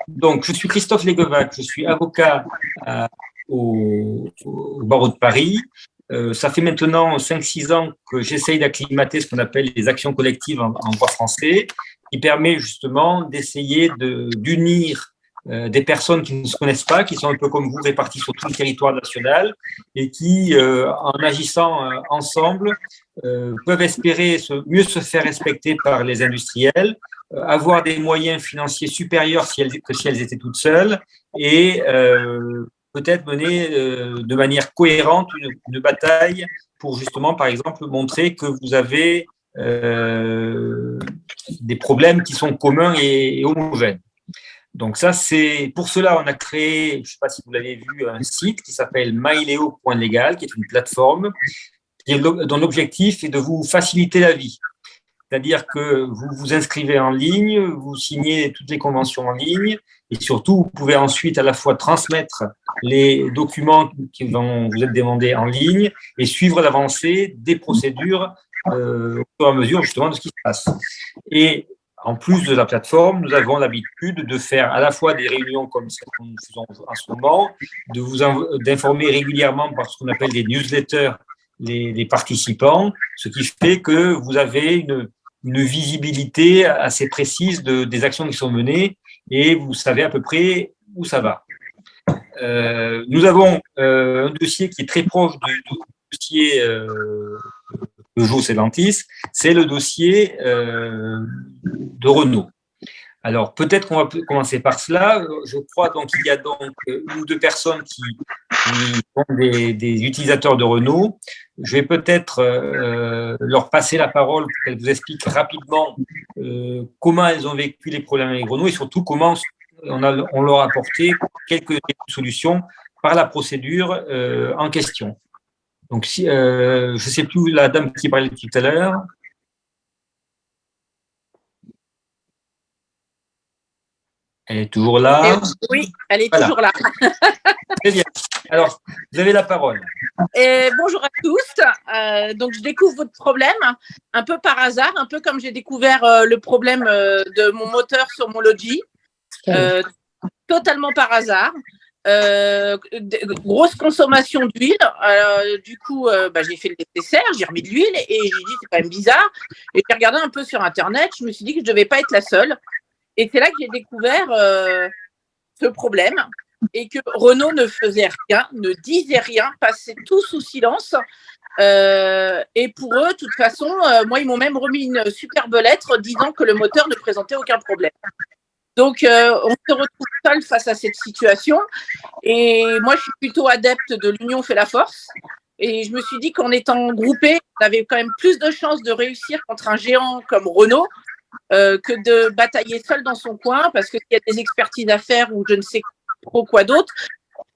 Donc, je suis Christophe Léguevac, je suis avocat au barreau de Paris. Ça fait maintenant 5-6 ans que j'essaye d'acclimater ce qu'on appelle les actions collectives en droit français, qui permet justement d'essayer d'unir des personnes qui ne se connaissent pas, qui sont un peu comme vous réparties sur tout le territoire national et qui, en agissant ensemble, peuvent espérer mieux se faire respecter par les industriels, avoir des moyens financiers supérieurs que si elles étaient toutes seules et peut-être mener de manière cohérente une bataille pour justement, par exemple, montrer que vous avez des problèmes qui sont communs et homogènes. Donc ça, c'est pour cela on a créé, je ne sais pas si vous l'avez vu, un site qui s'appelle myleo.legal, qui est une plateforme dont l'objectif est de vous faciliter la vie. C'est-à-dire que vous vous inscrivez en ligne, vous signez toutes les conventions en ligne et surtout, vous pouvez ensuite à la fois transmettre les documents qui vont vous être demandés en ligne et suivre l'avancée des procédures au fur et à mesure justement de ce qui se passe. Et en plus de la plateforme, nous avons l'habitude de faire à la fois des réunions comme celles que nous faisons en ce moment, d'informer régulièrement par ce qu'on appelle des newsletters les participants, ce qui fait que vous avez une visibilité assez précise des actions qui sont menées et vous savez à peu près où ça va. Nous avons un dossier qui est très proche du dossier Peugeot Stellantis, c'est le dossier de Renault. Alors, peut-être qu'on va commencer par cela. Je crois donc qu'il y a donc une ou deux personnes qui sont des utilisateurs de Renault. Je vais peut-être leur passer la parole pour qu'elles vous expliquent rapidement comment elles ont vécu les problèmes avec Renault et surtout comment on leur a apporté quelques solutions par la procédure en question. Donc, je ne sais plus la dame qui parlait tout à l'heure. Elle est toujours là. Oui, elle est toujours là. Très bien. Alors, vous avez la parole. Bonjour à tous. Donc, je découvre votre problème un peu par hasard, un peu comme j'ai découvert le problème de mon moteur sur mon Logi, totalement par hasard. Grosse consommation d'huile. Du coup, j'ai fait le nécessaire, j'ai remis de l'huile et j'ai dit c'est quand même bizarre. Et j'ai regardé un peu sur Internet, je me suis dit que je ne devais pas être la seule. Et c'est là que j'ai découvert ce problème et que Renault ne faisait rien, ne disait rien, passait tout sous silence. Et pour eux, de toute façon, moi, ils m'ont même remis une superbe lettre disant que le moteur ne présentait aucun problème. Donc, on se retrouve seul face à cette situation. Et moi, je suis plutôt adepte de l'union fait la force. Et je me suis dit qu'en étant groupé, on avait quand même plus de chances de réussir contre un géant comme Renault que de batailler seul dans son coin, parce qu'il y a des expertises à faire ou je ne sais trop quoi d'autre.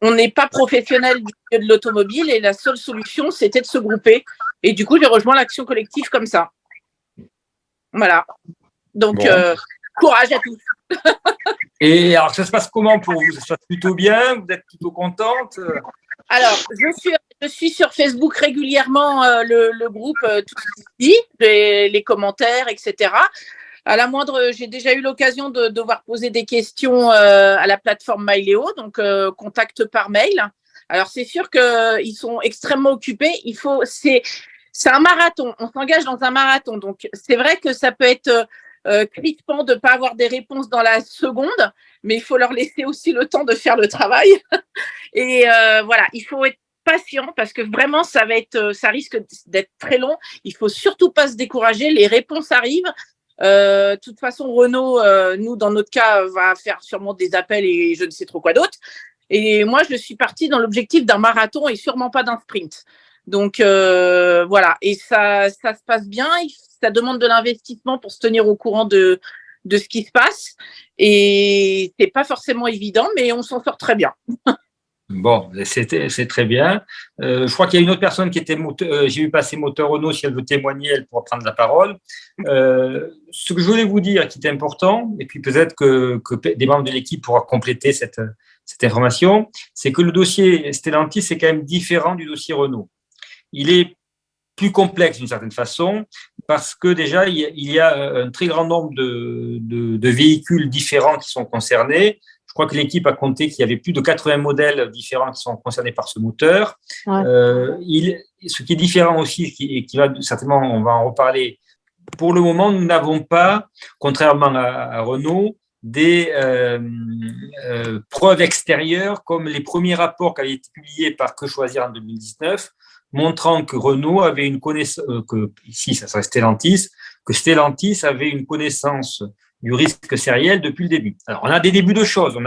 On n'est pas professionnel du milieu de l'automobile et la seule solution, c'était de se grouper. Et du coup, j'ai rejoint l'action collective comme ça. Voilà. Donc, courage à tous. Et alors, ça se passe comment pour vous? Ça se passe plutôt bien? Vous êtes plutôt contente? Alors, je suis sur Facebook régulièrement, le groupe Tout ce qui dit, les commentaires, etc. À la moindre, j'ai déjà eu l'occasion de devoir poser des questions à la plateforme Myleo, donc contact par mail. Alors, c'est sûr qu'ils sont extrêmement occupés. C'est un marathon. On s'engage dans un marathon. Donc, c'est vrai que ça peut être crispant de ne pas avoir des réponses dans la seconde, mais il faut leur laisser aussi le temps de faire le travail. Et voilà, il faut être patient parce que vraiment, ça risque d'être très long. Il ne faut surtout pas se décourager. Les réponses arrivent. De toute façon, Renault, nous, dans notre cas, va faire sûrement des appels et je ne sais trop quoi d'autre. Et moi, je suis partie dans l'objectif d'un marathon et sûrement pas d'un sprint. Donc, voilà. Et ça se passe bien. Ça demande de l'investissement pour se tenir au courant de ce qui se passe. Et c'est pas forcément évident, mais on s'en sort très bien. Bon, c'est très bien. Je crois qu'il y a une autre personne qui était j'ai vu passer moteur Renault, si elle veut témoigner, elle pourra prendre la parole. Ce que je voulais vous dire qui est important, et puis peut-être que des membres de l'équipe pourront compléter cette information, c'est que le dossier Stellantis est quand même différent du dossier Renault. Il est plus complexe d'une certaine façon, parce que déjà, il y a un très grand nombre de véhicules différents qui sont concernés. Je crois que l'équipe a compté qu'il y avait plus de 80 modèles différents qui sont concernés par ce moteur. Ouais. Ce qui est différent aussi, et qui va certainement, on va en reparler, pour le moment, nous n'avons pas, contrairement à Renault, des preuves extérieures comme les premiers rapports qui avaient été publiés par Que Choisir en 2019, montrant que Renault avait une connaissance, que ici ça serait Stellantis, que Stellantis avait une connaissance du risque sériel depuis le début. Alors, on a des débuts de choses,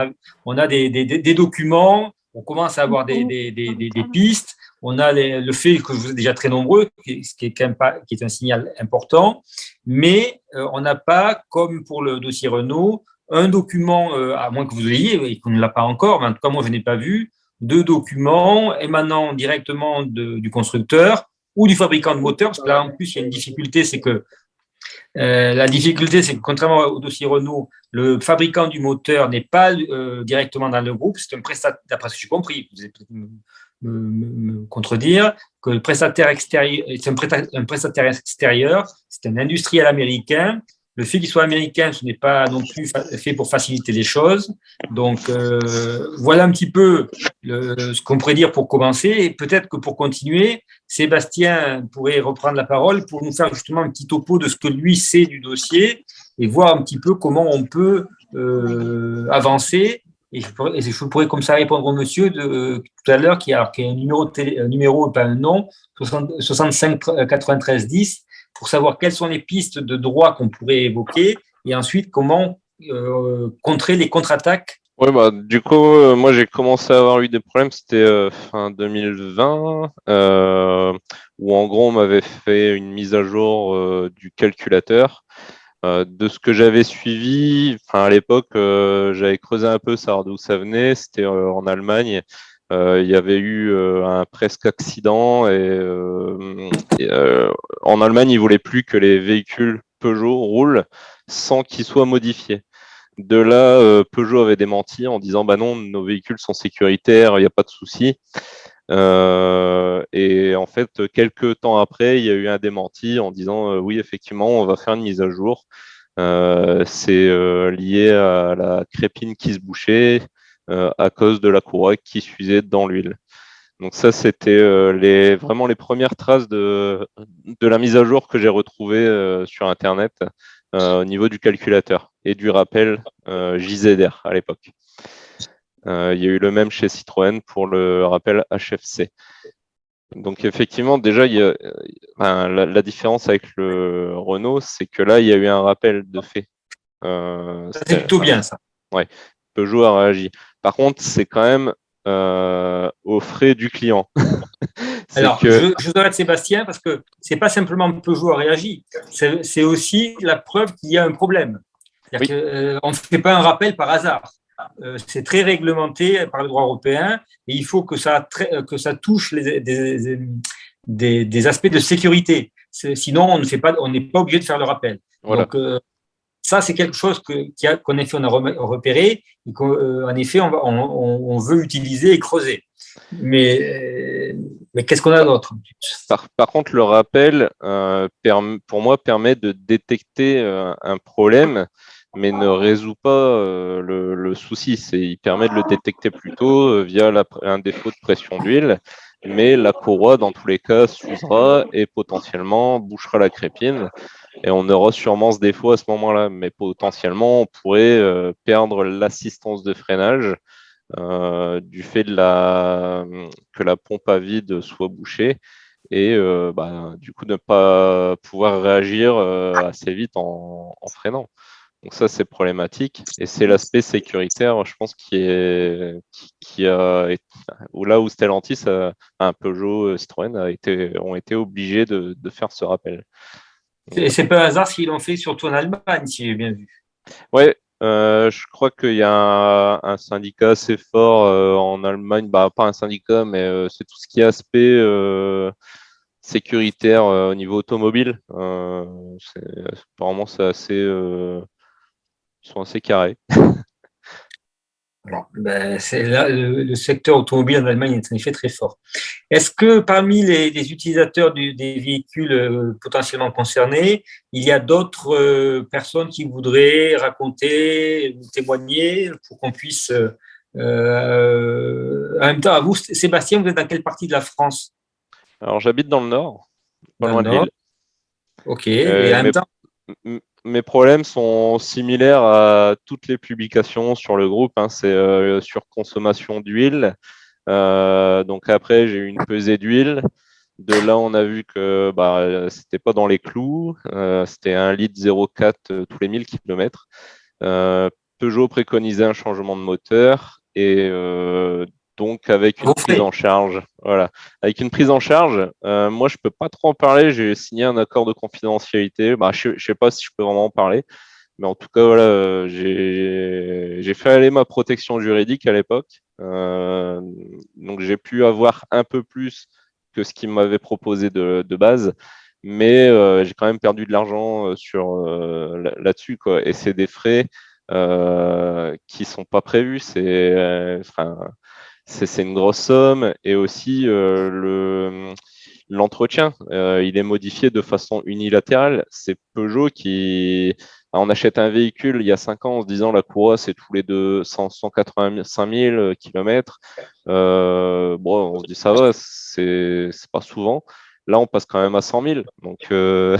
on a des documents, on commence à avoir des pistes, on a le fait que vous êtes déjà très nombreux, ce qui est quand même pas, qui est un signal important, mais on n'a pas, comme pour le dossier Renault, un document, à moins que vous l'ayez et qu'on ne l'a pas encore, mais en tout cas moi je n'ai pas vu, de documents émanant directement du constructeur ou du fabricant de moteur, parce que là en plus il y a une difficulté, c'est que contrairement au dossier Renault, le fabricant du moteur n'est pas directement dans le groupe, c'est un prestataire, d'après ce que j'ai compris, vous allez peut-être me contredire, que le prestataire extérieur, c'est un prestataire extérieur, c'est un industriel américain. Le fait qu'il soit américain, ce n'est pas non plus fait pour faciliter les choses. Donc, voilà un petit peu ce qu'on pourrait dire pour commencer. Et peut-être que pour continuer, Sébastien pourrait reprendre la parole pour nous faire justement un petit topo de ce que lui sait du dossier et voir un petit peu comment on peut avancer. Et je pourrais comme ça répondre au monsieur tout à l'heure qui a un numéro, pas un nom, 65 93 10, pour savoir quelles sont les pistes de droit qu'on pourrait évoquer et ensuite comment contrer les contre-attaques. Ouais, bah, du coup, moi j'ai commencé à avoir eu des problèmes, c'était fin 2020, où en gros on m'avait fait une mise à jour du calculateur. De ce que j'avais suivi, à l'époque, j'avais creusé un peu, savoir d'où ça venait. C'était en Allemagne. Il y avait eu un presque accident en Allemagne, ils voulaient plus que les véhicules Peugeot roulent sans qu'ils soient modifiés. De là, Peugeot avait démenti en disant bah non, nos véhicules sont sécuritaires, il n'y a pas de souci. Et en fait, quelques temps après, il y a eu un démenti en disant oui, effectivement, on va faire une mise à jour. C'est lié à la crépine qui se bouchait à cause de la courroie qui s'usait dans l'huile. Donc ça, c'était vraiment les premières traces de la mise à jour que j'ai retrouvée sur Internet au niveau du calculateur et du rappel JZR à l'époque. Il y a eu le même chez Citroën pour le rappel HFC. Donc effectivement, déjà, la différence avec le Renault, c'est que là, il y a eu un rappel de fait. C'est plutôt bien, ça. Ouais, Peugeot a réagi. Par contre, c'est quand même aux frais du client. Alors, je dois être Sébastien parce que c'est pas simplement Peugeot a réagi, c'est aussi la preuve qu'il y a un problème. Oui. On ne fait pas un rappel par hasard. C'est très réglementé par le droit européen et il faut que ça touche des aspects de sécurité. Sinon, on n'est pas obligé de faire le rappel. Voilà. Donc, ça, c'est quelque chose qu'en effet, on a repéré et qu'en effet, on veut utiliser et creuser. Mais qu'est-ce qu'on a d'autre ? Par contre, le rappel, pour moi, permet de détecter un problème, mais ne résout pas le souci. Il permet de le détecter plus tôt via un défaut de pression d'huile, mais la courroie, dans tous les cas, s'usera et potentiellement bouchera la crépine. Et on aura sûrement ce défaut à ce moment-là, mais potentiellement, on pourrait perdre l'assistance de freinage du fait que la pompe à vide soit bouchée et du coup ne pas pouvoir réagir assez vite en freinant. Donc ça, c'est problématique. Et c'est l'aspect sécuritaire, je pense, là où Stellantis, un Peugeot, Citroën ont été obligés de faire ce rappel. Et c'est pas un hasard s'ils l'ont fait surtout en Allemagne, si j'ai bien vu. Ouais, je crois qu'il y a un syndicat assez fort en Allemagne, pas un syndicat, mais c'est tout ce qui est aspect sécuritaire au niveau automobile. Apparemment, ils sont assez carrés. Bon, c'est là, le secteur automobile en Allemagne est en effet très fort. Est-ce que parmi les utilisateurs des véhicules potentiellement concernés, il y a d'autres personnes qui voudraient raconter ou témoigner pour qu'on puisse… en même temps, à vous, Sébastien, vous êtes dans quelle partie de la France? Alors, j'habite dans le nord, pas Dans le loin de Nord. Lille. OK. Et en même Mes, temps, mes problèmes sont similaires à toutes les publications sur le groupe, hein. C'est sur consommation d'huile. Donc après, j'ai eu une pesée d'huile. De là, on a vu que c'était pas dans les clous. C'était 1,04 litre tous les 1000 km. Peugeot préconisait un changement de moteur et donc avec une vos prise frais. en charge. Voilà. Avec une prise en charge, moi je peux pas trop en parler, j'ai signé un accord de confidentialité. Je sais pas si je peux vraiment en parler, mais en tout cas, voilà, j'ai fait aller ma protection juridique à l'époque. Donc j'ai pu avoir un peu plus que ce qu'ils m'avaient proposé de base. Mais j'ai quand même perdu de l'argent là-dessus, quoi. Et c'est des frais qui sont pas prévus. C'est une grosse somme. Et aussi l'entretien, il est modifié de façon unilatérale. C'est Peugeot qui… On achète un véhicule il y a 5 ans en se disant la courroie, c'est tous les 185 000 km. Bon, on se dit ça va, c'est pas souvent. Là, on passe quand même à 100 000. Donc, le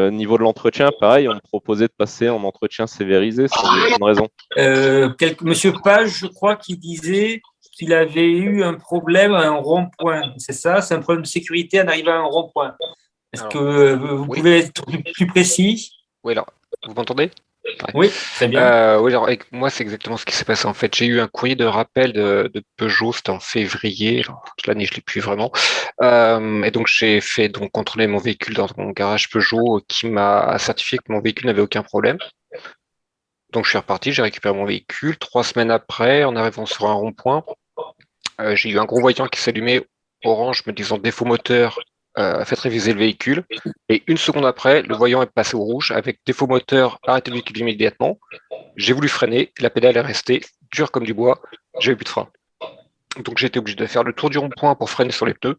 niveau de l'entretien, pareil, on me proposait de passer en entretien sévérisé sans aucune raison. Monsieur Page, je crois, qui disait qu'il avait eu un problème à un rond-point. C'est ça? C'est un problème de sécurité en arrivant à un rond-point. Est-ce Alors, que vous oui, pouvez être plus précis? oui, alors, vous m'entendez? Ouais. Oui, très bien. Oui, alors avec moi, c'est exactement ce qui s'est passé en fait. J'ai eu un courrier de rappel de Peugeot, c'était en février. Alors, l'année, je l'ai plus vraiment. Et donc j'ai fait donc contrôler mon véhicule dans mon garage Peugeot qui m'a certifié que mon véhicule n'avait aucun problème. Donc je suis reparti, j'ai récupéré mon véhicule. 3 semaines après, en arrivant sur un rond-point, j'ai eu un gros voyant qui s'allumait orange me disant défaut moteur, faites réviser le véhicule. Et une seconde après, le voyant est passé au rouge avec défaut moteur, arrêtez le véhicule immédiatement. J'ai voulu freiner, la pédale est restée dure comme du bois, j'avais plus de frein. Donc j'ai été obligé de faire le tour du rond-point pour freiner sur les pneus,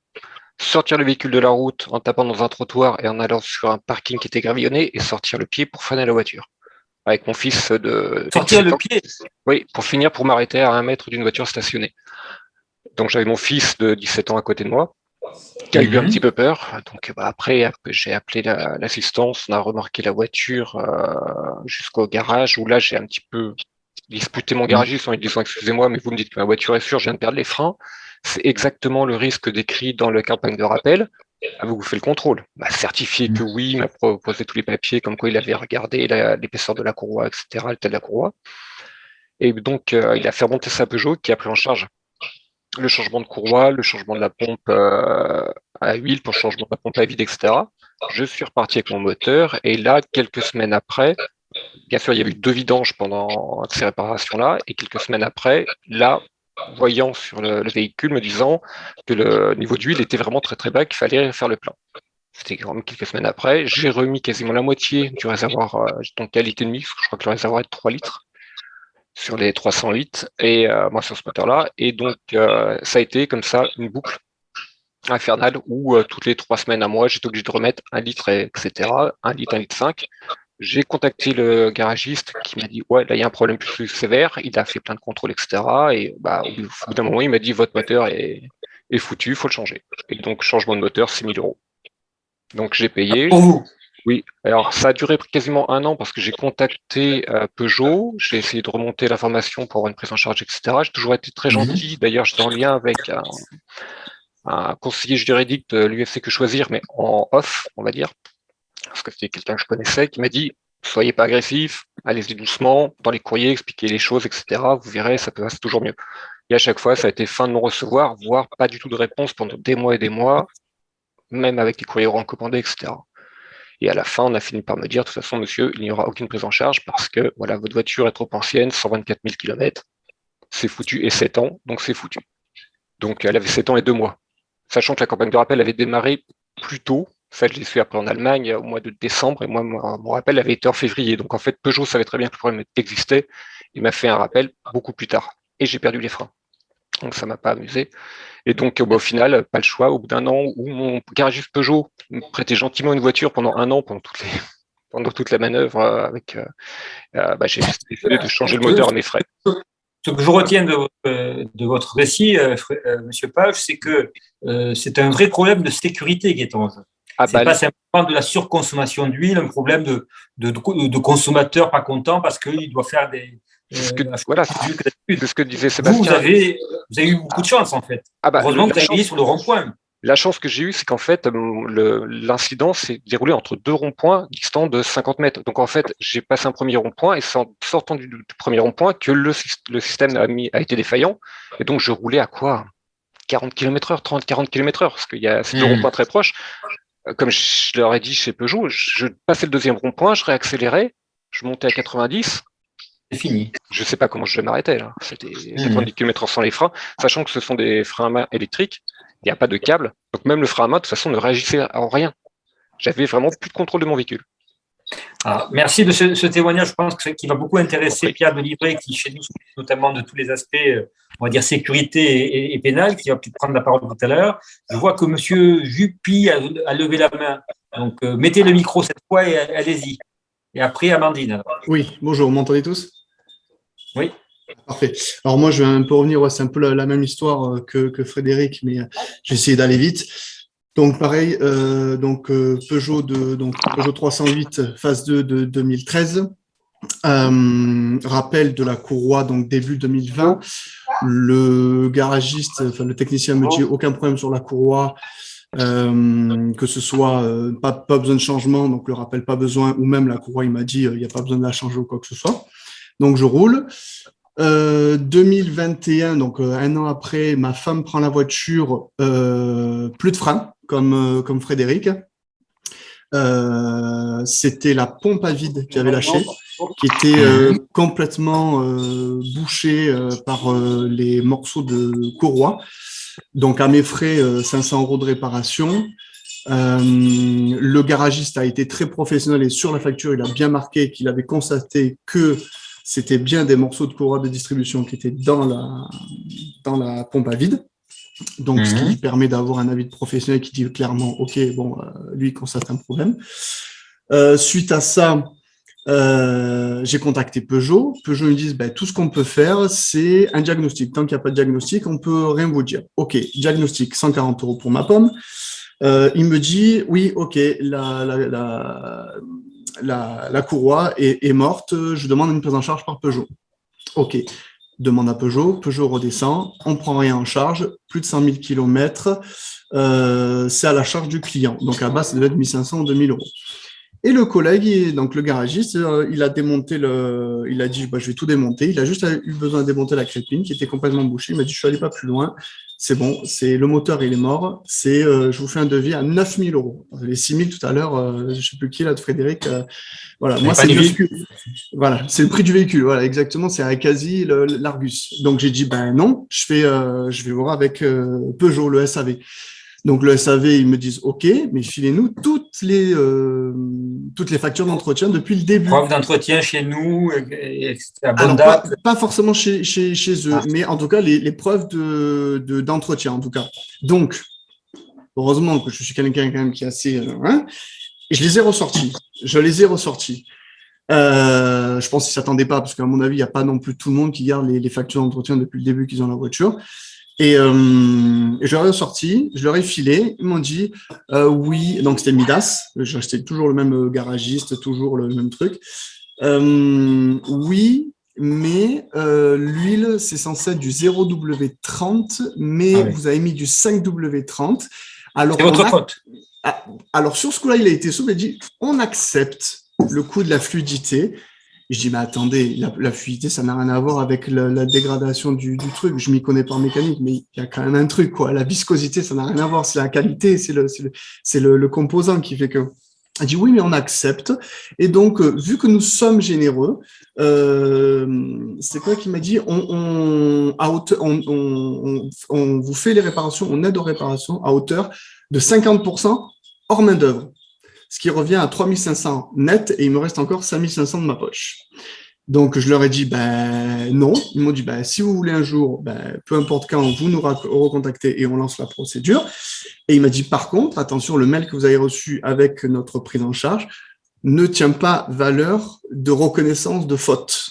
sortir le véhicule de la route en tapant dans un trottoir et en allant sur un parking qui était gravillonné et sortir le pied pour freiner la voiture. Avec mon fils de Sortir 17 le ans. pied. Oui, pour finir, pour m'arrêter à 1 mètre d'une voiture stationnée. Donc j'avais mon fils de 17 ans à côté de moi, qui a eu un petit peu peur. Donc après, j'ai appelé l'assistance, on a remorqué la voiture jusqu'au garage, où là j'ai un petit peu disputé mon garagiste en lui disant excusez-moi, mais vous me dites que ma voiture est sûre, je viens de perdre les freins. C'est exactement le risque décrit dans la campagne de rappel. Avez-vous fait le contrôle? M'a certifié que oui, il m'a proposé tous les papiers, comme quoi il avait regardé l'épaisseur de la courroie, etc., le tel de la courroie. Et donc, il a fait remonter sa Peugeot qui a pris en charge le changement de courroie, le changement de la pompe à huile pour le changement de la pompe à vide, etc. Je suis reparti avec mon moteur et là, quelques semaines après, bien sûr, il y a eu 2 vidanges pendant ces réparations-là et quelques semaines après, là, voyant sur le véhicule me disant que le niveau d'huile était vraiment très très bas, qu'il fallait faire le plein. C'était quand même quelques semaines après. J'ai remis quasiment la moitié du réservoir, donc qualité de mix, je crois que le réservoir est de 3 litres sur les 308 et moi sur ce moteur-là. Et donc ça a été comme ça une boucle infernale où toutes les 3 semaines à moi, j'étais obligé de remettre 1 litre, etc. 1 litre, 1 litre 5. J'ai contacté le garagiste qui m'a dit ouais là il y a un problème plus sévère. Il a fait plein de contrôles, etc. Et au bout d'un moment il m'a dit votre moteur est foutu, il faut le changer. Et donc changement de moteur, 6 000 euros. Donc j'ai payé. Pour vous. Oui, alors ça a duré quasiment 1 an parce que j'ai contacté Peugeot, j'ai essayé de remonter l'information pour avoir une prise en charge, etc. J'ai toujours été très gentil. D'ailleurs, j'étais en lien avec un conseiller juridique de l'UFC Que Choisir, mais en off, on va dire, parce que c'était quelqu'un que je connaissais, qui m'a dit soyez pas agressif, allez-y doucement, dans les courriers, expliquez les choses, etc. Vous verrez, ça passe toujours mieux. Et à chaque fois, ça a été fin de non-recevoir, voire pas du tout de réponse pendant des mois et des mois, même avec les courriers recommandés, etc. Et à la fin, on a fini par me dire, de toute façon, monsieur, il n'y aura aucune prise en charge parce que voilà, votre voiture est trop ancienne, 124 000 km, c'est foutu, et 7 ans, donc c'est foutu. Donc elle avait 7 ans et 2 mois. Sachant que la campagne de rappel avait démarré plus tôt, ça je l'ai su après en Allemagne au mois de décembre, et moi, mon rappel avait été en février. Donc en fait, Peugeot savait très bien que le problème existait, il m'a fait un rappel beaucoup plus tard. Et j'ai perdu les freins. Donc ça m'a pas amusé. Et donc au final, pas le choix. Au bout d'un an où mon garagiste Peugeot me prêtait gentiment une voiture pendant un an, pendant toute la manœuvre, j'ai décidé de changer le moteur à mes frais. Ce que je retiens de votre récit, Monsieur Page, c'est que c'est un vrai problème de sécurité qui est en jeu. C'est pas simplement de la surconsommation d'huile, un problème de consommateur pas content parce qu'il doit faire des. C'est ce que disait Sébastien. Vous avez eu beaucoup de chance en fait. Heureusement que vous avez mis sur le rond-point. La chance que j'ai eue, c'est qu'en fait, l'incident s'est déroulé entre 2 ronds-points distants de 50 mètres. Donc en fait, j'ai passé un premier rond-point et sortant du premier rond-point, que le système a été défaillant. Et donc je roulais à quoi 40 km/h, 30-40 km/h, parce qu'il y a ces 2 ronds-points très proches. Comme je leur ai dit chez Peugeot, je passais le deuxième rond-point, je réaccélérais, je montais à 90. C'est fini. Je ne sais pas comment je m'arrêtais là. C'était 90 km/h sans les freins, sachant que ce sont des freins à main électriques. Il n'y a pas de câble. Donc même le frein à main, de toute façon, ne réagissait en rien. J'avais vraiment plus de contrôle de mon véhicule. Alors, merci de ce témoignage. Je pense qu'il va beaucoup intéresser Pierre Delivray, qui chez nous s'occupe notamment de tous les aspects, on va dire, sécurité et pénal, qui va peut-être prendre la parole tout à l'heure. Je vois que M. Juppy a levé la main. Donc, mettez le micro cette fois et allez-y. Et après, Amandine. Oui, bonjour, vous m'entendez tous? Oui. Parfait. Alors moi, je vais un peu revenir, c'est un peu la même histoire que Frédéric, mais j'ai essayé d'aller vite. Donc pareil, Peugeot 308 phase 2 de 2013. Rappel de la courroie, donc début 2020. Le garagiste, le technicien me dit aucun problème sur la courroie, que ce soit pas besoin de changement, donc le rappel pas besoin, ou même la courroie, il m'a dit il n'y a pas besoin de la changer ou quoi que ce soit. Donc je roule. 2021, donc un an après, ma femme prend la voiture, plus de frein, comme Frédéric. C'était la pompe à vide qui avait lâché, qui était complètement bouchée par les morceaux de courroie. Donc à mes frais, 500 € de réparation. Le garagiste a été très professionnel et sur la facture, il a bien marqué qu'il avait constaté que c'était bien des morceaux de courroie de distribution qui étaient dans la pompe à vide. Donc, ce qui permet d'avoir un avis de professionnel qui dit clairement, OK, bon, lui, il constate un problème. Suite à ça, j'ai contacté Peugeot. Peugeot me disent, tout ce qu'on peut faire, c'est un diagnostic. Tant qu'il n'y a pas de diagnostic, on peut rien vous dire. OK, diagnostic, 140 € pour ma pomme. Il me dit, oui, OK, la courroie est morte, je demande une prise en charge par Peugeot. OK, demande à Peugeot redescend, on prend rien en charge, plus de 100 000 km, c'est à la charge du client. Donc à base, ça devait être 1 500 ou 2 000 €. Et le collègue, donc le garagiste, il a démonté il a dit, je vais tout démonter. Il a juste eu besoin de démonter la crépine qui était complètement bouchée. Il m'a dit, je suis allé pas plus loin. C'est bon, le moteur, il est mort. Je vous fais un devis à 9 000 €. Les 6 000 tout à l'heure, je sais plus qui là de Frédéric. Voilà, moi c'est le prix du véhicule. Voilà, exactement. C'est à quasi l'Argus. Donc j'ai dit, non, je vais voir avec Peugeot, le SAV. Donc, le SAV, ils me disent, OK, mais filez-nous toutes les factures d'entretien depuis le début. Preuve d'entretien chez nous, etc. Alors, pas forcément chez eux, mais en tout cas, les preuves d'entretien, en tout cas. Donc, heureusement que je suis quelqu'un quand même qui est assez... et je les ai ressortis. Je pense qu'ils ne s'attendaient pas, parce qu'à mon avis, il n'y a pas non plus tout le monde qui garde les factures d'entretien depuis le début qu'ils ont la voiture. Et je leur ai sorti, je leur ai filé, ils m'ont dit oui, donc c'était Midas, c'était toujours le même garagiste, toujours le même truc. Oui, mais l'huile, c'est censé être du 0W30, mais vous avez mis du 5W30. Alors, c'est votre faute. Alors, sur ce coup-là, il a été souple, il a dit on accepte le coût de la fluidité. Je dis, mais attendez, la fluidité, ça n'a rien à voir avec la dégradation du truc. Je m'y connais pas en mécanique, mais il y a quand même un truc, quoi. La viscosité, ça n'a rien à voir. C'est la qualité, c'est le composant qui fait que. Elle dit, oui, mais on accepte. Et donc, vu que nous sommes généreux, c'est quoi qu'il m'a dit? On vous fait les réparations, on aide aux réparations à hauteur de 50% hors main-d'œuvre. Ce qui revient à 3 500 net et il me reste encore 5 500 de ma poche. Donc, je leur ai dit, ben non. Ils m'ont dit, ben, si vous voulez un jour, ben, peu importe quand, vous nous recontactez et on lance la procédure. Et il m'a dit, par contre, attention, le mail que vous avez reçu avec notre prise en charge ne tient pas valeur de reconnaissance de faute.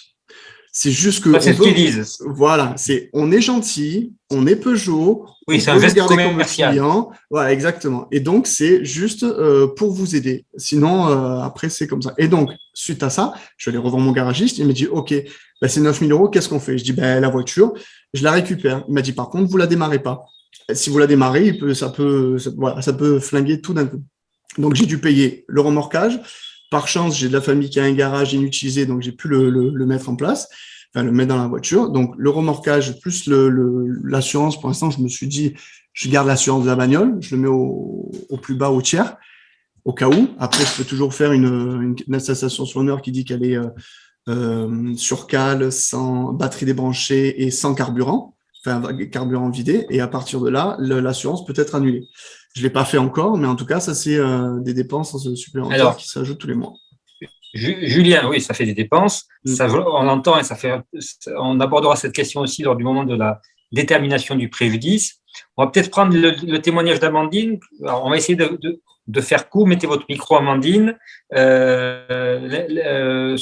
C'est juste que c'est ce qu'ils disent. Voilà, on est gentil, on est Peugeot, Oui, on c'est peut un vous geste garder comme commercial. client. Voilà, exactement. Et donc, c'est juste pour vous aider. Sinon, après, c'est comme ça. Et donc, suite à ça, je vais aller revoir mon garagiste. Il m'a dit, OK, ben, c'est 9 000 euros, qu'est-ce qu'on fait? Je dis, ben, la voiture, je la récupère. Il m'a dit, par contre, vous la démarrez pas. Si vous la démarrez, ça peut flinguer tout d'un coup. Donc, j'ai dû payer le remorquage. Par chance, j'ai de la famille qui a un garage inutilisé, donc j'ai pu le mettre en place, enfin le mettre dans la voiture. Donc, le remorquage plus l'assurance, pour l'instant, je me suis dit, je garde l'assurance de la bagnole, je le mets au plus bas, au tiers, au cas où. Après, je peux toujours faire une attestation sur l'honneur qui dit qu'elle est sur cale, sans batterie débranchée et sans carburant, enfin carburant vidé. Et à partir de là, l'assurance peut être annulée. Je ne l'ai pas fait encore, mais en tout cas, ça, c'est des dépenses supplémentaires qui s'ajoutent tous les mois. Julien, oui, ça fait des dépenses. Ça, on l'entend et on abordera cette question aussi lors du moment de la détermination du préjudice. On va peut-être prendre le témoignage d'Amandine. Alors, on va essayer de faire court. Mettez votre micro, Amandine. Ce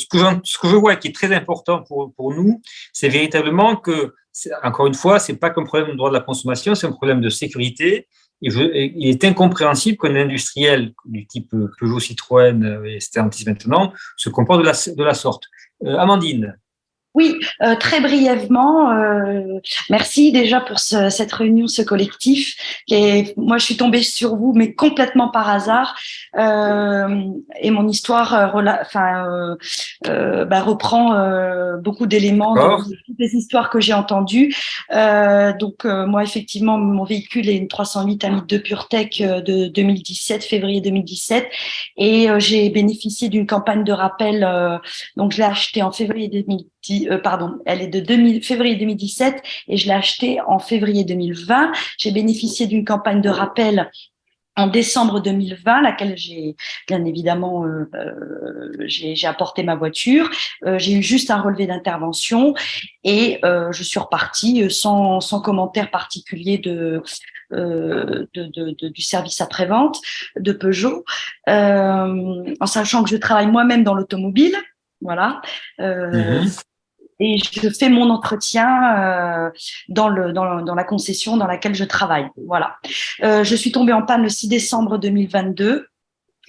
que je vois qui est très important pour nous, c'est véritablement que, encore une fois, c'est pas qu'un problème de droit de la consommation, c'est un problème de sécurité. Il est incompréhensible qu'un industriel du type Peugeot, Citroën et Stellantis maintenant se comporte de la sorte. Amandine. Oui, très brièvement, merci déjà pour cette réunion, ce collectif. Moi, je suis tombée sur vous, mais complètement par hasard. Et mon histoire reprend beaucoup d'éléments de toutes les histoires que j'ai entendues. Moi, effectivement, mon véhicule est une 308 Ami 2 PureTech de 2017, février 2017. Et j'ai bénéficié d'une campagne de rappel. Donc, je l'ai acheté en février 2017. Elle est de février 2017 et je l'ai achetée en février 2020. J'ai bénéficié d'une campagne de rappel en décembre 2020, laquelle j'ai bien évidemment j'ai apporté ma voiture. J'ai eu juste un relevé d'intervention et je suis repartie sans commentaire particulier du service après-vente de Peugeot, en sachant que je travaille moi-même dans l'automobile. Voilà. Et je fais mon entretien dans la concession dans laquelle je travaille. Voilà. Je suis tombée en panne le 6 décembre 2022.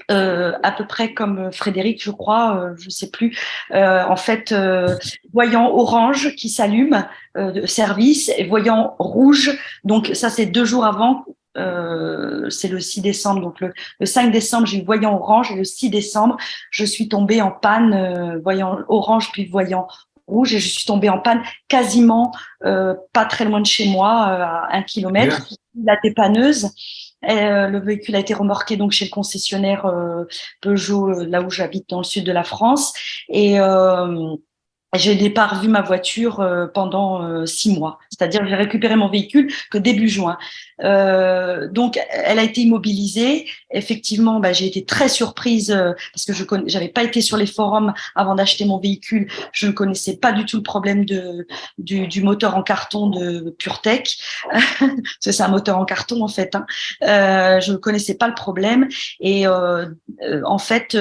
À peu près comme Frédéric, je crois, je sais plus. Voyant orange qui s'allume de service et voyant rouge. Donc ça, c'est 2 jours avant. C'est le 6 décembre. Donc le 5 décembre, j'ai eu voyant orange et le 6 décembre, je suis tombée en panne voyant orange puis voyant rouge et je suis tombée en panne quasiment pas très loin de chez moi, à 1 kilomètre. La dépanneuse. Le véhicule a été remorqué donc chez le concessionnaire Peugeot, là où j'habite dans le sud de la France. Et j'ai pas revu ma voiture pendant 6 mois. C'est-à-dire que j'ai récupéré mon véhicule que début juin. Donc, elle a été immobilisée. Effectivement, j'ai été très surprise parce que j'avais pas été sur les forums avant d'acheter mon véhicule. Je ne connaissais pas du tout le problème du moteur en carton de PureTech. C'est un moteur en carton en fait. Je ne connaissais pas le problème et en fait,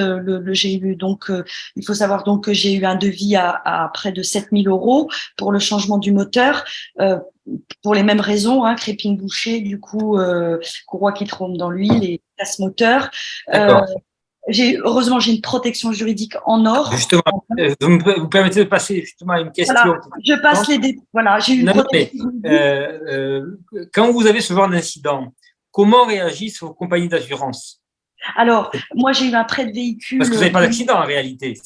j'ai eu donc. Il faut savoir donc que j'ai eu un devis à près de 7 000 € pour le changement du moteur. Pour les mêmes raisons, crépine bouchée, du coup, courroie qui trompe dans l'huile et casse moteur. Heureusement, j'ai une protection juridique en or. Justement, vous permettez de passer justement à une question. Voilà, je passe Voilà, j'ai une protection juridique. Quand vous avez ce genre d'incident, comment réagissent vos compagnies d'assurance? Alors, moi, j'ai eu un prêt de véhicule. Parce que vous n'avez pas d'accident en réalité.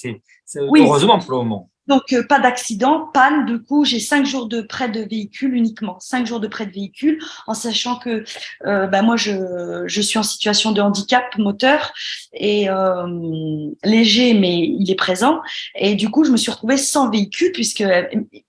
Oui. Heureusement pour le moment. Donc, pas d'accident, panne. Du coup, j'ai 5 jours de prêt de véhicule uniquement. 5 jours de prêt de véhicule, en sachant que moi, je suis en situation de handicap moteur et léger, mais il est présent. Et du coup, je me suis retrouvée sans véhicule puisque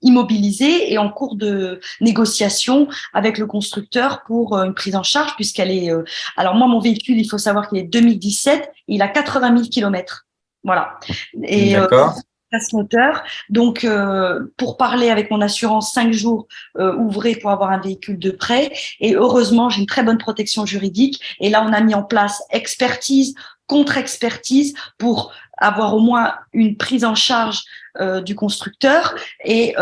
immobilisée et en cours de négociation avec le constructeur pour une prise en charge puisqu'elle est. Alors moi, mon véhicule, il faut savoir qu'il est 2017, il a 80 000 kilomètres. Voilà. Et d'accord. casse moteur. Donc, pour parler avec mon assurance, 5 jours ouvrés pour avoir un véhicule de prêt. Et heureusement, j'ai une très bonne protection juridique. Et là, on a mis en place expertise, contre-expertise pour avoir au moins une prise en charge du constructeur et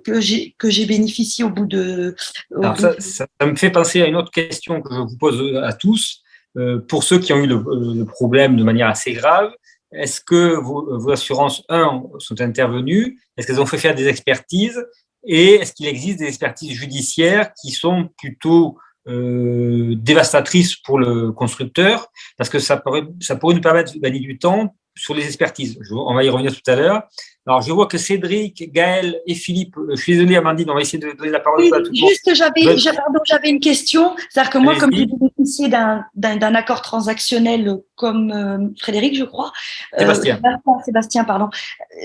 que j'ai bénéficié au bout de. Alors ça me fait penser à une autre question que je vous pose à tous. Pour ceux qui ont eu le problème de manière assez grave, est-ce que vos assurances, sont intervenues? Est-ce qu'elles ont fait faire des expertises? Et est-ce qu'il existe des expertises judiciaires qui sont plutôt dévastatrices pour le constructeur? Parce que ça pourrait nous permettre de gagner du temps sur les expertises. On va y revenir tout à l'heure. Alors, je vois que Cédric, Gaël et Philippe, je suis désolé, Amandine, on va essayer de donner la parole à tout le monde. Juste, j'avais une question. C'est-à-dire que moi, comme j'ai bénéficié d'un accord transactionnel comme Frédéric, je crois. Sébastien, pardon.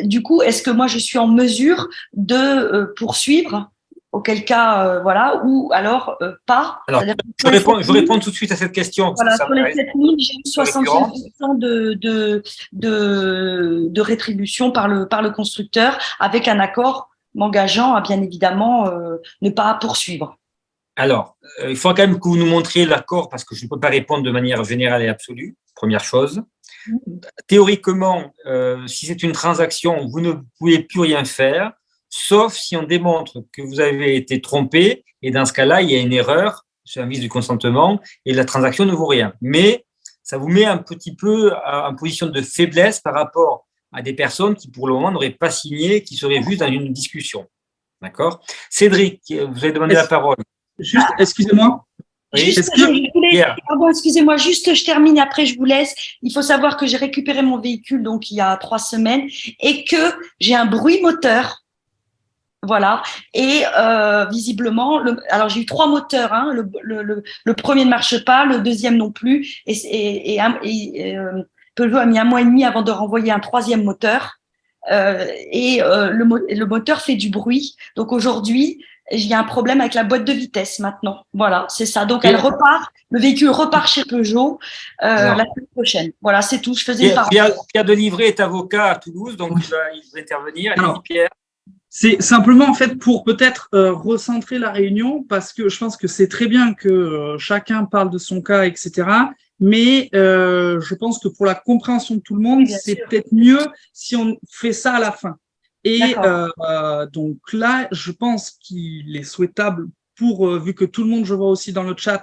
Du coup, est-ce que moi, je suis en mesure de poursuivre? Auquel cas, voilà, ou alors pas. Alors, je réponds tout de suite à cette question. Voilà, sur les 7 000, j'ai eu 65% de rétribution par le constructeur, avec un accord m'engageant à bien évidemment ne pas poursuivre. Alors, il faut quand même que vous nous montriez l'accord, parce que je ne peux pas répondre de manière générale et absolue, première chose. Théoriquement, si c'est une transaction, vous ne pouvez plus rien faire, sauf si on démontre que vous avez été trompé, et dans ce cas-là, il y a une erreur, service du consentement, et la transaction ne vaut rien. Mais ça vous met un petit peu en position de faiblesse par rapport à des personnes qui, pour le moment, n'auraient pas signé, qui seraient juste dans une discussion. D'accord? Cédric, vous avez demandé la parole. Juste, excusez-moi. Oui. Pardon, excusez-moi, juste je termine, après je vous laisse. Il faut savoir que j'ai récupéré mon véhicule donc il y a 3 semaines et que j'ai un bruit moteur. Voilà. Et visiblement, alors j'ai eu 3 moteurs. Hein, le premier ne marche pas, le deuxième non plus. Et Peugeot a mis 1 mois et demi avant de renvoyer un 3e moteur. Le moteur fait du bruit. Donc aujourd'hui, il y a un problème avec la boîte de vitesse maintenant. Voilà, c'est ça. Donc elle repart, le véhicule repart chez Peugeot la semaine prochaine. Voilà, c'est tout. Je faisais une parenthèse. Pierre Delivray est avocat à Toulouse, donc il va intervenir. Alors, Pierre. C'est simplement en fait pour peut-être recentrer la réunion, parce que je pense que c'est très bien que chacun parle de son cas, etc. Mais je pense que pour la compréhension de tout le monde, c'est peut-être mieux si on fait ça à la fin. Et donc là, je pense qu'il est souhaitable, vu que tout le monde, je vois aussi dans le chat,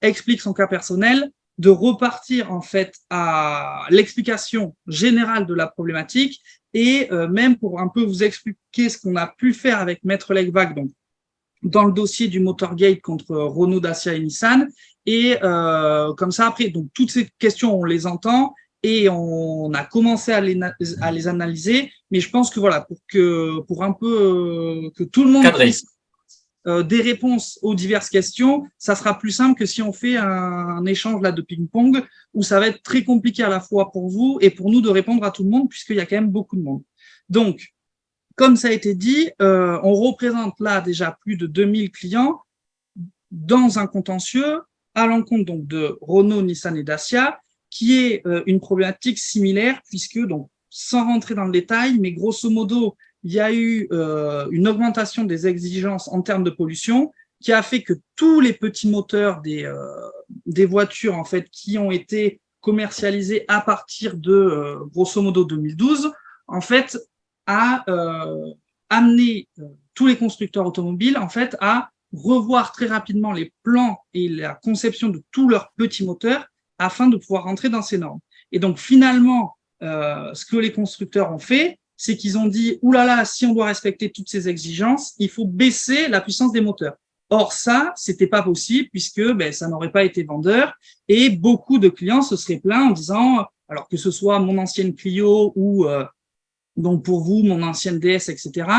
explique son cas personnel, de repartir en fait à l'explication générale de la problématique, et même pour un peu vous expliquer ce qu'on a pu faire avec Maître Legvac, donc dans le dossier du Motorgate contre Renault, Dacia et Nissan. Et comme ça, après, donc toutes ces questions, on les entend et on a commencé à les analyser. Mais je pense que voilà, pour un peu que tout le monde puisse des réponses aux diverses questions, ça sera plus simple que si on fait un échange là de ping-pong, où ça va être très compliqué à la fois pour vous et pour nous de répondre à tout le monde, puisqu'il y a quand même beaucoup de monde. Donc, comme ça a été dit, on représente là déjà plus de 2000 clients dans un contentieux à l'encontre donc de Renault, Nissan et Dacia, qui est une problématique similaire, puisque, donc, sans rentrer dans le détail, mais grosso modo, il y a eu une augmentation des exigences en termes de pollution qui a fait que tous les petits moteurs des voitures en fait qui ont été commercialisés à partir de grosso modo 2012 en fait a amené tous les constructeurs automobiles en fait à revoir très rapidement les plans et la conception de tous leurs petits moteurs afin de pouvoir rentrer dans ces normes. Et donc finalement, ce que les constructeurs ont fait, c'est qu'ils ont dit « oulala, si on doit respecter toutes ces exigences, il faut baisser la puissance des moteurs ». Or, ça, c'était pas possible puisque ça n'aurait pas été vendeur et beaucoup de clients se seraient plaints en disant, alors que ce soit mon ancienne Clio ou donc pour vous, mon ancienne DS, etc.,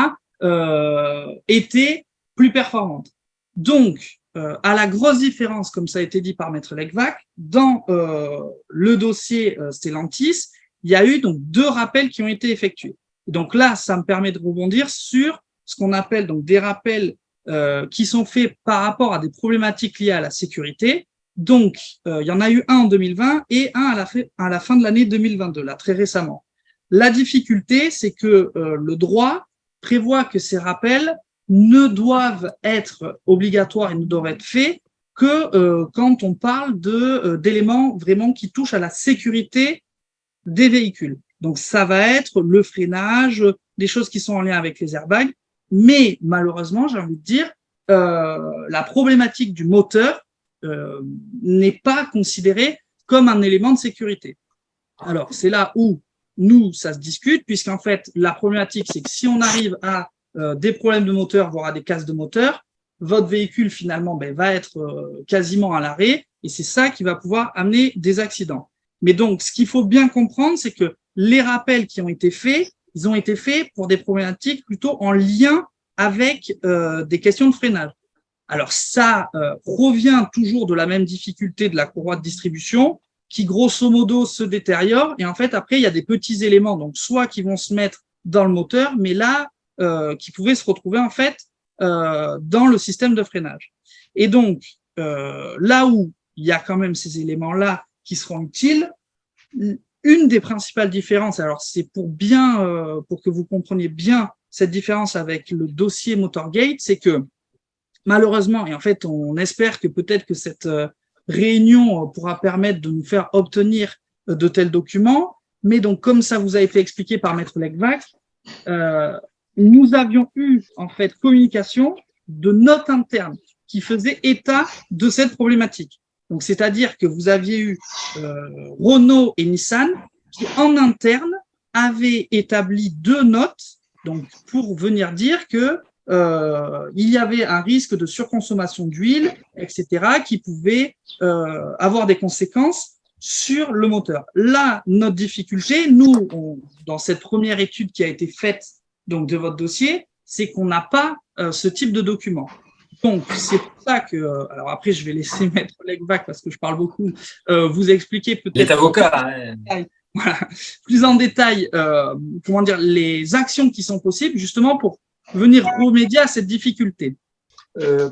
étaient plus performantes. Donc, à la grosse différence, comme ça a été dit par Maître Legvac, dans le dossier Stellantis, il y a eu donc 2 rappels qui ont été effectués. Donc là, ça me permet de rebondir sur ce qu'on appelle donc des rappels qui sont faits par rapport à des problématiques liées à la sécurité. Donc, il y en a eu un en 2020 et un à la fin de l'année 2022, là, très récemment. La difficulté, c'est que le droit prévoit que ces rappels ne doivent être obligatoires et ne doivent être faits que quand on parle d'éléments vraiment qui touchent à la sécurité des véhicules. Donc, ça va être le freinage, des choses qui sont en lien avec les airbags. Mais malheureusement, j'ai envie de dire, la problématique du moteur n'est pas considérée comme un élément de sécurité. Alors, c'est là où nous, ça se discute, puisqu'en fait, la problématique, c'est que si on arrive à des problèmes de moteur, voire à des casses de moteur, votre véhicule, finalement, va être quasiment à l'arrêt, et c'est ça qui va pouvoir amener des accidents. Mais donc, ce qu'il faut bien comprendre, c'est que les rappels qui ont été faits, ils ont été faits pour des problématiques plutôt en lien avec des questions de freinage. Alors, ça provient toujours de la même difficulté de la courroie de distribution, qui grosso modo se détériore, et en fait, après, il y a des petits éléments, donc soit qui vont se mettre dans le moteur, mais là, qui pouvaient se retrouver en fait dans le système de freinage. Et donc, là où il y a quand même ces éléments-là qui seront utiles, une des principales différences, alors c'est pour que vous compreniez bien cette différence avec le dossier Motorgate, c'est que malheureusement, et en fait on espère que peut-être que cette réunion pourra permettre de nous faire obtenir de tels documents, mais donc comme ça vous a été expliqué par Maître Legvac, nous avions eu en fait communication de notes internes qui faisaient état de cette problématique. Donc, c'est-à-dire que vous aviez eu Renault et Nissan qui, en interne, avaient établi 2 notes, donc pour venir dire que il y avait un risque de surconsommation d'huile, etc., qui pouvait avoir des conséquences sur le moteur. Là, notre difficulté, nous, dans cette première étude qui a été faite donc de votre dossier, c'est qu'on n'a pas ce type de document. Donc, c'est pour ça que, alors après, je vais laisser Maître Legvac, parce que je parle beaucoup, vous expliquer peut-être… Il est avocat. Hein. Voilà, plus en détail, comment dire, les actions qui sont possibles, justement, pour venir remédier à cette difficulté.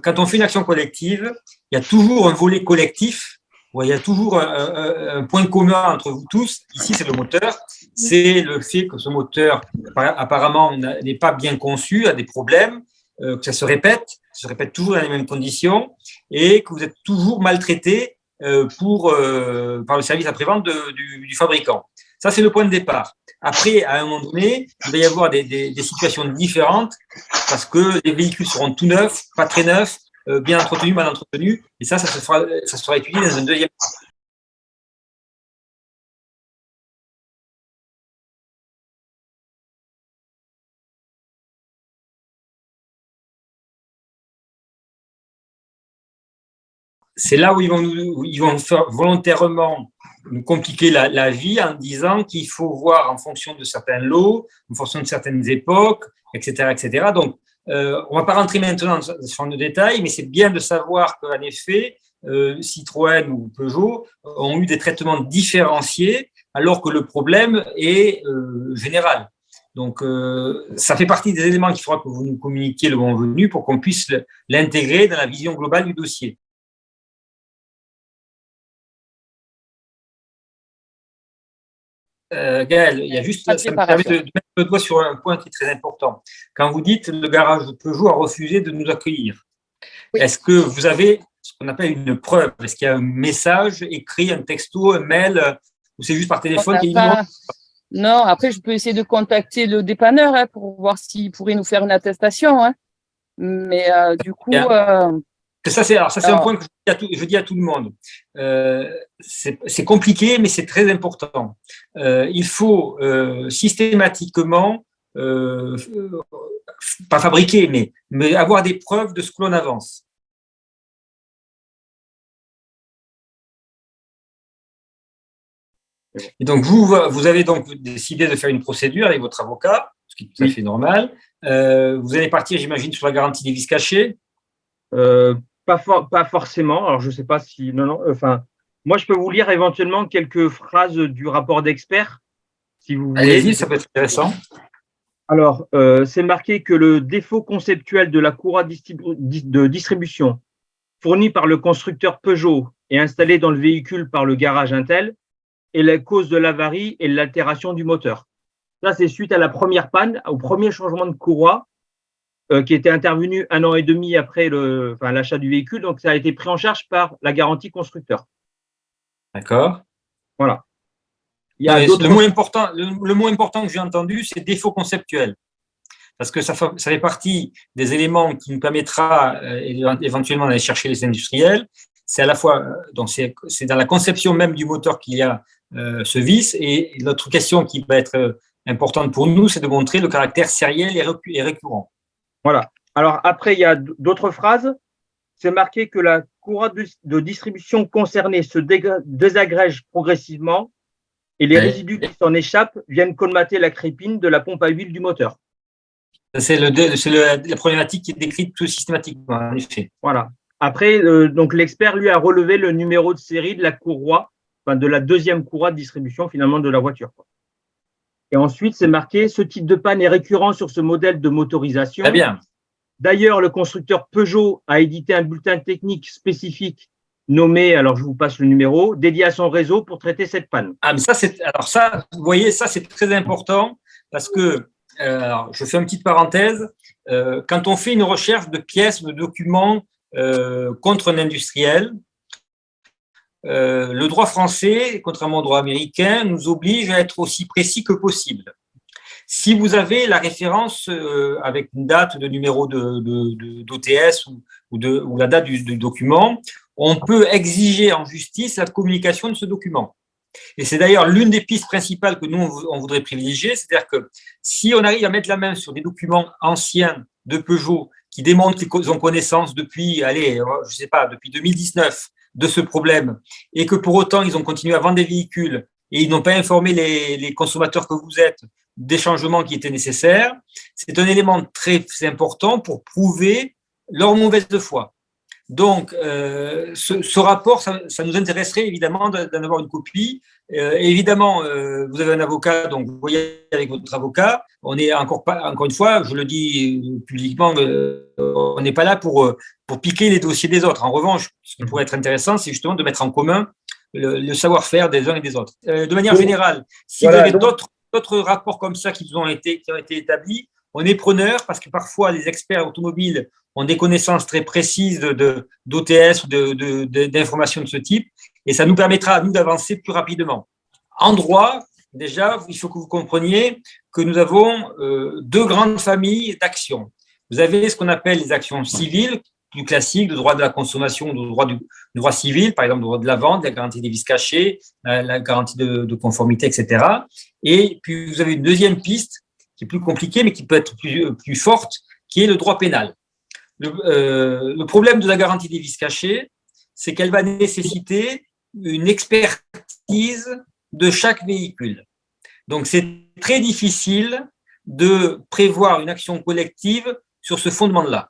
Quand on fait une action collective, il y a toujours un volet collectif, où il y a toujours un point commun entre vous tous. Ici, c'est le moteur. C'est le fait que ce moteur, apparemment, n'est pas bien conçu, a des problèmes, que ça se répète toujours dans les mêmes conditions et que vous êtes toujours maltraité par le service après-vente du fabricant. Ça, c'est le point de départ. Après, à un moment donné, il va y avoir des situations différentes parce que les véhicules seront tout neufs, pas très neufs, bien entretenus, mal entretenus, et ça sera étudié dans un deuxième. C'est là où ils vont faire volontairement nous compliquer la vie en disant qu'il faut voir en fonction de certains lots, en fonction de certaines époques, etc., etc. Donc, on ne va pas rentrer maintenant sur le détail, mais c'est bien de savoir qu'en effet, Citroën ou Peugeot ont eu des traitements différenciés, alors que le problème est général. Donc, ça fait partie des éléments qu'il faudra que vous nous communiquiez le moment venu pour qu'on puisse l'intégrer dans la vision globale du dossier. Gaël, il y a juste, ça me permet de mettre le doigt sur un point qui est très important. Quand vous dites le garage de Peugeot a refusé de nous accueillir, oui. Est-ce que vous avez ce qu'on appelle une preuve? Est-ce qu'il y a un message écrit, un texto, un mail, ou c'est juste par téléphone Non, après je peux essayer de contacter le dépanneur pour voir s'il pourrait nous faire une attestation. Hein. Mais du coup… Ça, c'est un point que je dis à tout le monde. C'est compliqué, mais c'est très important. Il faut systématiquement, pas fabriquer, mais avoir des preuves de ce que l'on avance. Et donc, vous avez donc décidé de faire une procédure avec votre avocat, ce qui est tout à fait normal. Vous allez partir, j'imagine, sur la garantie des vices cachés. Pas forcément. Alors, je ne sais pas si… Enfin, moi, je peux vous lire éventuellement quelques phrases du rapport d'expert, si vous voulez. Allez-y, ça peut être intéressant. Alors, c'est marqué que le défaut conceptuel de la courroie de distribution fournie par le constructeur Peugeot et installée dans le véhicule par le garage Intel est la cause de l'avarie et de l'altération du moteur. Ça, c'est suite à la première panne, au premier changement de courroie qui était intervenu 1 an et demi après l'achat du véhicule. Donc, ça a été pris en charge par la garantie constructeur. D'accord. Voilà. Le mot important que j'ai entendu, c'est défaut conceptuel. Parce que ça fait partie des éléments qui nous permettra éventuellement d'aller chercher les industriels. C'est à la fois, donc c'est dans la conception même du moteur qu'il y a ce vice. Et l'autre question qui va être importante pour nous, c'est de montrer le caractère sériel et récurrent. Voilà. Alors après, il y a d'autres phrases. C'est marqué que la courroie de distribution concernée se désagrège progressivement et les résidus qui s'en échappent viennent colmater la crépine de la pompe à huile du moteur. C'est la problématique qui est décrite tout systématiquement, en effet. Voilà. Après, donc l'expert, lui, a relevé le numéro de série de la courroie, enfin de la deuxième courroie de distribution, finalement, de la voiture, quoi. Et ensuite, c'est marqué, ce type de panne est récurrent sur ce modèle de motorisation. Très bien. D'ailleurs, le constructeur Peugeot a édité un bulletin technique spécifique nommé, alors je vous passe le numéro, dédié à son réseau pour traiter cette panne. Ah, mais vous voyez, ça, c'est très important parce que, alors, je fais une petite parenthèse, quand on fait une recherche de pièces, de documents contre un industriel, le droit français, contrairement au droit américain, nous oblige à être aussi précis que possible. Si vous avez la référence avec une date de numéro d'OTS ou la date du document, on peut exiger en justice la communication de ce document. Et c'est d'ailleurs l'une des pistes principales que nous, on voudrait privilégier, c'est-à-dire que si on arrive à mettre la main sur des documents anciens de Peugeot qui démontrent qu'ils ont connaissance depuis, je sais pas, depuis 2019 de ce problème, et que pour autant, ils ont continué à vendre des véhicules et ils n'ont pas informé les consommateurs que vous êtes des changements qui étaient nécessaires, c'est un élément très important pour prouver leur mauvaise foi. Donc, ce rapport, ça nous intéresserait évidemment d'en avoir une copie. Évidemment, vous avez un avocat, donc vous voyez avec votre avocat. On n'est encore une fois, je le dis publiquement, on n'est pas là pour piquer les dossiers des autres. En revanche, ce qui pourrait être intéressant, c'est justement de mettre en commun le savoir-faire des uns et des autres. De manière générale, si vous avez d'autres rapports comme ça qui ont été établis, on est preneur parce que parfois les experts automobiles ont des connaissances très précises d'OTS ou d'informations de ce type, et ça nous permettra à nous d'avancer plus rapidement. En droit, déjà, il faut que vous compreniez que nous avons deux grandes familles d'actions. Vous avez ce qu'on appelle les actions civiles, plus classiques, le droit de la consommation, le droit civil, par exemple le droit de la vente, la garantie des vices cachés, la garantie de conformité, etc. Et puis vous avez une deuxième piste qui est plus compliquée, mais qui peut être plus forte, qui est le droit pénal. Le problème de la garantie des vices cachés, c'est qu'elle va nécessiter une expertise de chaque véhicule. Donc, c'est très difficile de prévoir une action collective sur ce fondement-là.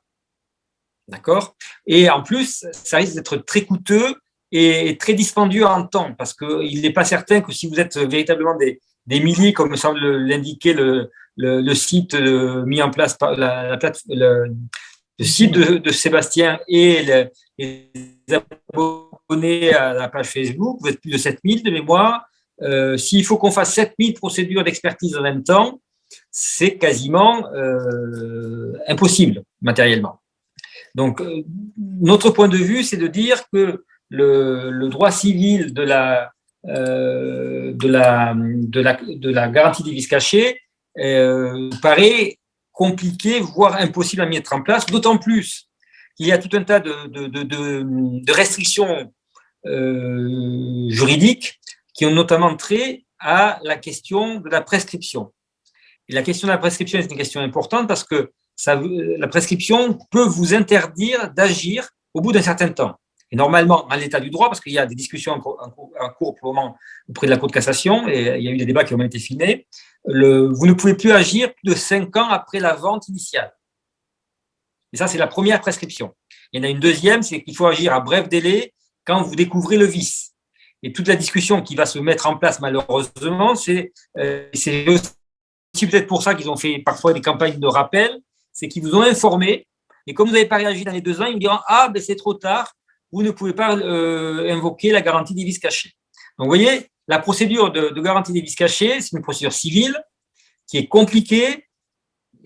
D'accord ? Et en plus, ça risque d'être très coûteux et très dispendieux en temps, parce qu'il n'est pas certain que si vous êtes véritablement des milliers, comme semble l'indiquer le site mis en place par le site de Sébastien et les abonnés à la page Facebook, vous êtes plus de 7000 de mémoire. S'il faut qu'on fasse 7000 procédures d'expertise en même temps, c'est quasiment impossible matériellement. Donc, notre point de vue, c'est de dire que le droit civil de la garantie des vices cachés paraît compliqué, voire impossible à mettre en place, d'autant plus qu'il y a tout un tas de restrictions juridiques qui ont notamment trait à la question de la prescription. Et la question de la prescription est une question importante parce que la prescription peut vous interdire d'agir au bout d'un certain temps. Et normalement, en l'état du droit, parce qu'il y a des discussions en cours pour le moment auprès de la Cour de cassation, et il y a eu des débats qui ont été finés, vous ne pouvez plus agir plus de 5 ans après la vente initiale. Et ça, c'est la première prescription. Il y en a une deuxième, c'est qu'il faut agir à bref délai quand vous découvrez le vice. Et toute la discussion qui va se mettre en place, malheureusement, c'est aussi peut-être pour ça qu'ils ont fait parfois des campagnes de rappel, c'est qu'ils vous ont informé, et comme vous n'avez pas réagi dans les 2 ans, ils vous diront « Ah, ben c'est trop tard, vous ne pouvez pas invoquer la garantie des vices cachés. » Donc, vous voyez, la procédure de garantie des vices cachés, c'est une procédure civile. qui est compliqué,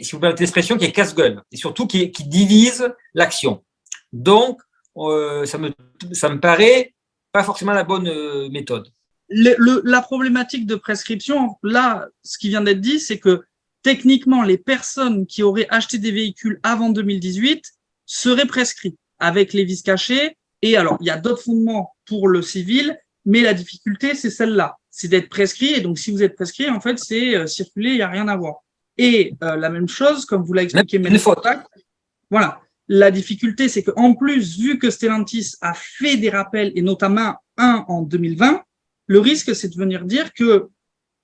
si vous permettez l'expression, qui est casse-gueule, et surtout qui divise l'action. Donc, ça me paraît pas forcément la bonne méthode. La problématique de prescription, là, ce qui vient d'être dit, c'est que techniquement, les personnes qui auraient acheté des véhicules avant 2018 seraient prescrits avec les vices cachés. Et alors, il y a d'autres fondements pour le civil, mais la difficulté, c'est celle-là, c'est d'être prescrit. Et donc, si vous êtes prescrit, en fait, c'est circuler, il n'y a rien à voir. Et la même chose, comme vous l'avez expliqué, voilà. La difficulté, c'est qu'en plus, vu que Stellantis a fait des rappels, et notamment un en 2020, le risque, c'est de venir dire qu'il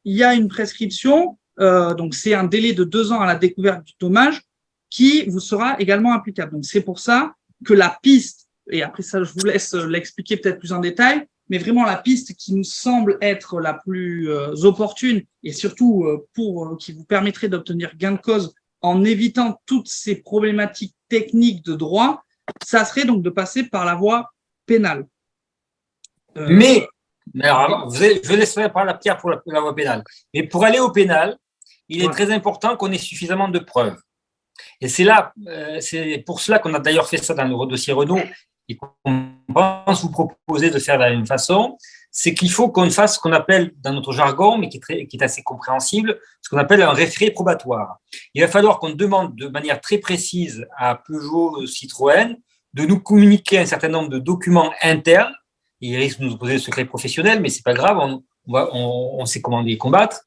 y a une prescription, donc c'est un délai de 2 ans à la découverte du dommage, qui vous sera également applicable. Donc, c'est pour ça que la piste, et après ça, je vous laisse l'expliquer peut-être plus en détail, mais vraiment la piste qui nous semble être la plus opportune et surtout qui vous permettrait d'obtenir gain de cause en évitant toutes ces problématiques techniques de droit, ça serait donc de passer par la voie pénale. Mais alors, je laisserai par la pierre pour la voie pénale. Mais pour aller au pénal, il est très important qu'on ait suffisamment de preuves. Et c'est pour cela qu'on a d'ailleurs fait ça dans le dossier Renault et qu'on pense vous proposer de faire de la même façon. C'est qu'il faut qu'on fasse ce qu'on appelle, dans notre jargon, mais qui est assez compréhensible, ce qu'on appelle un référé probatoire. Il va falloir qu'on demande de manière très précise à Peugeot, Citroën, de nous communiquer un certain nombre de documents internes. Il risque de nous opposer le secret professionnel, mais c'est pas grave, on sait comment les combattre,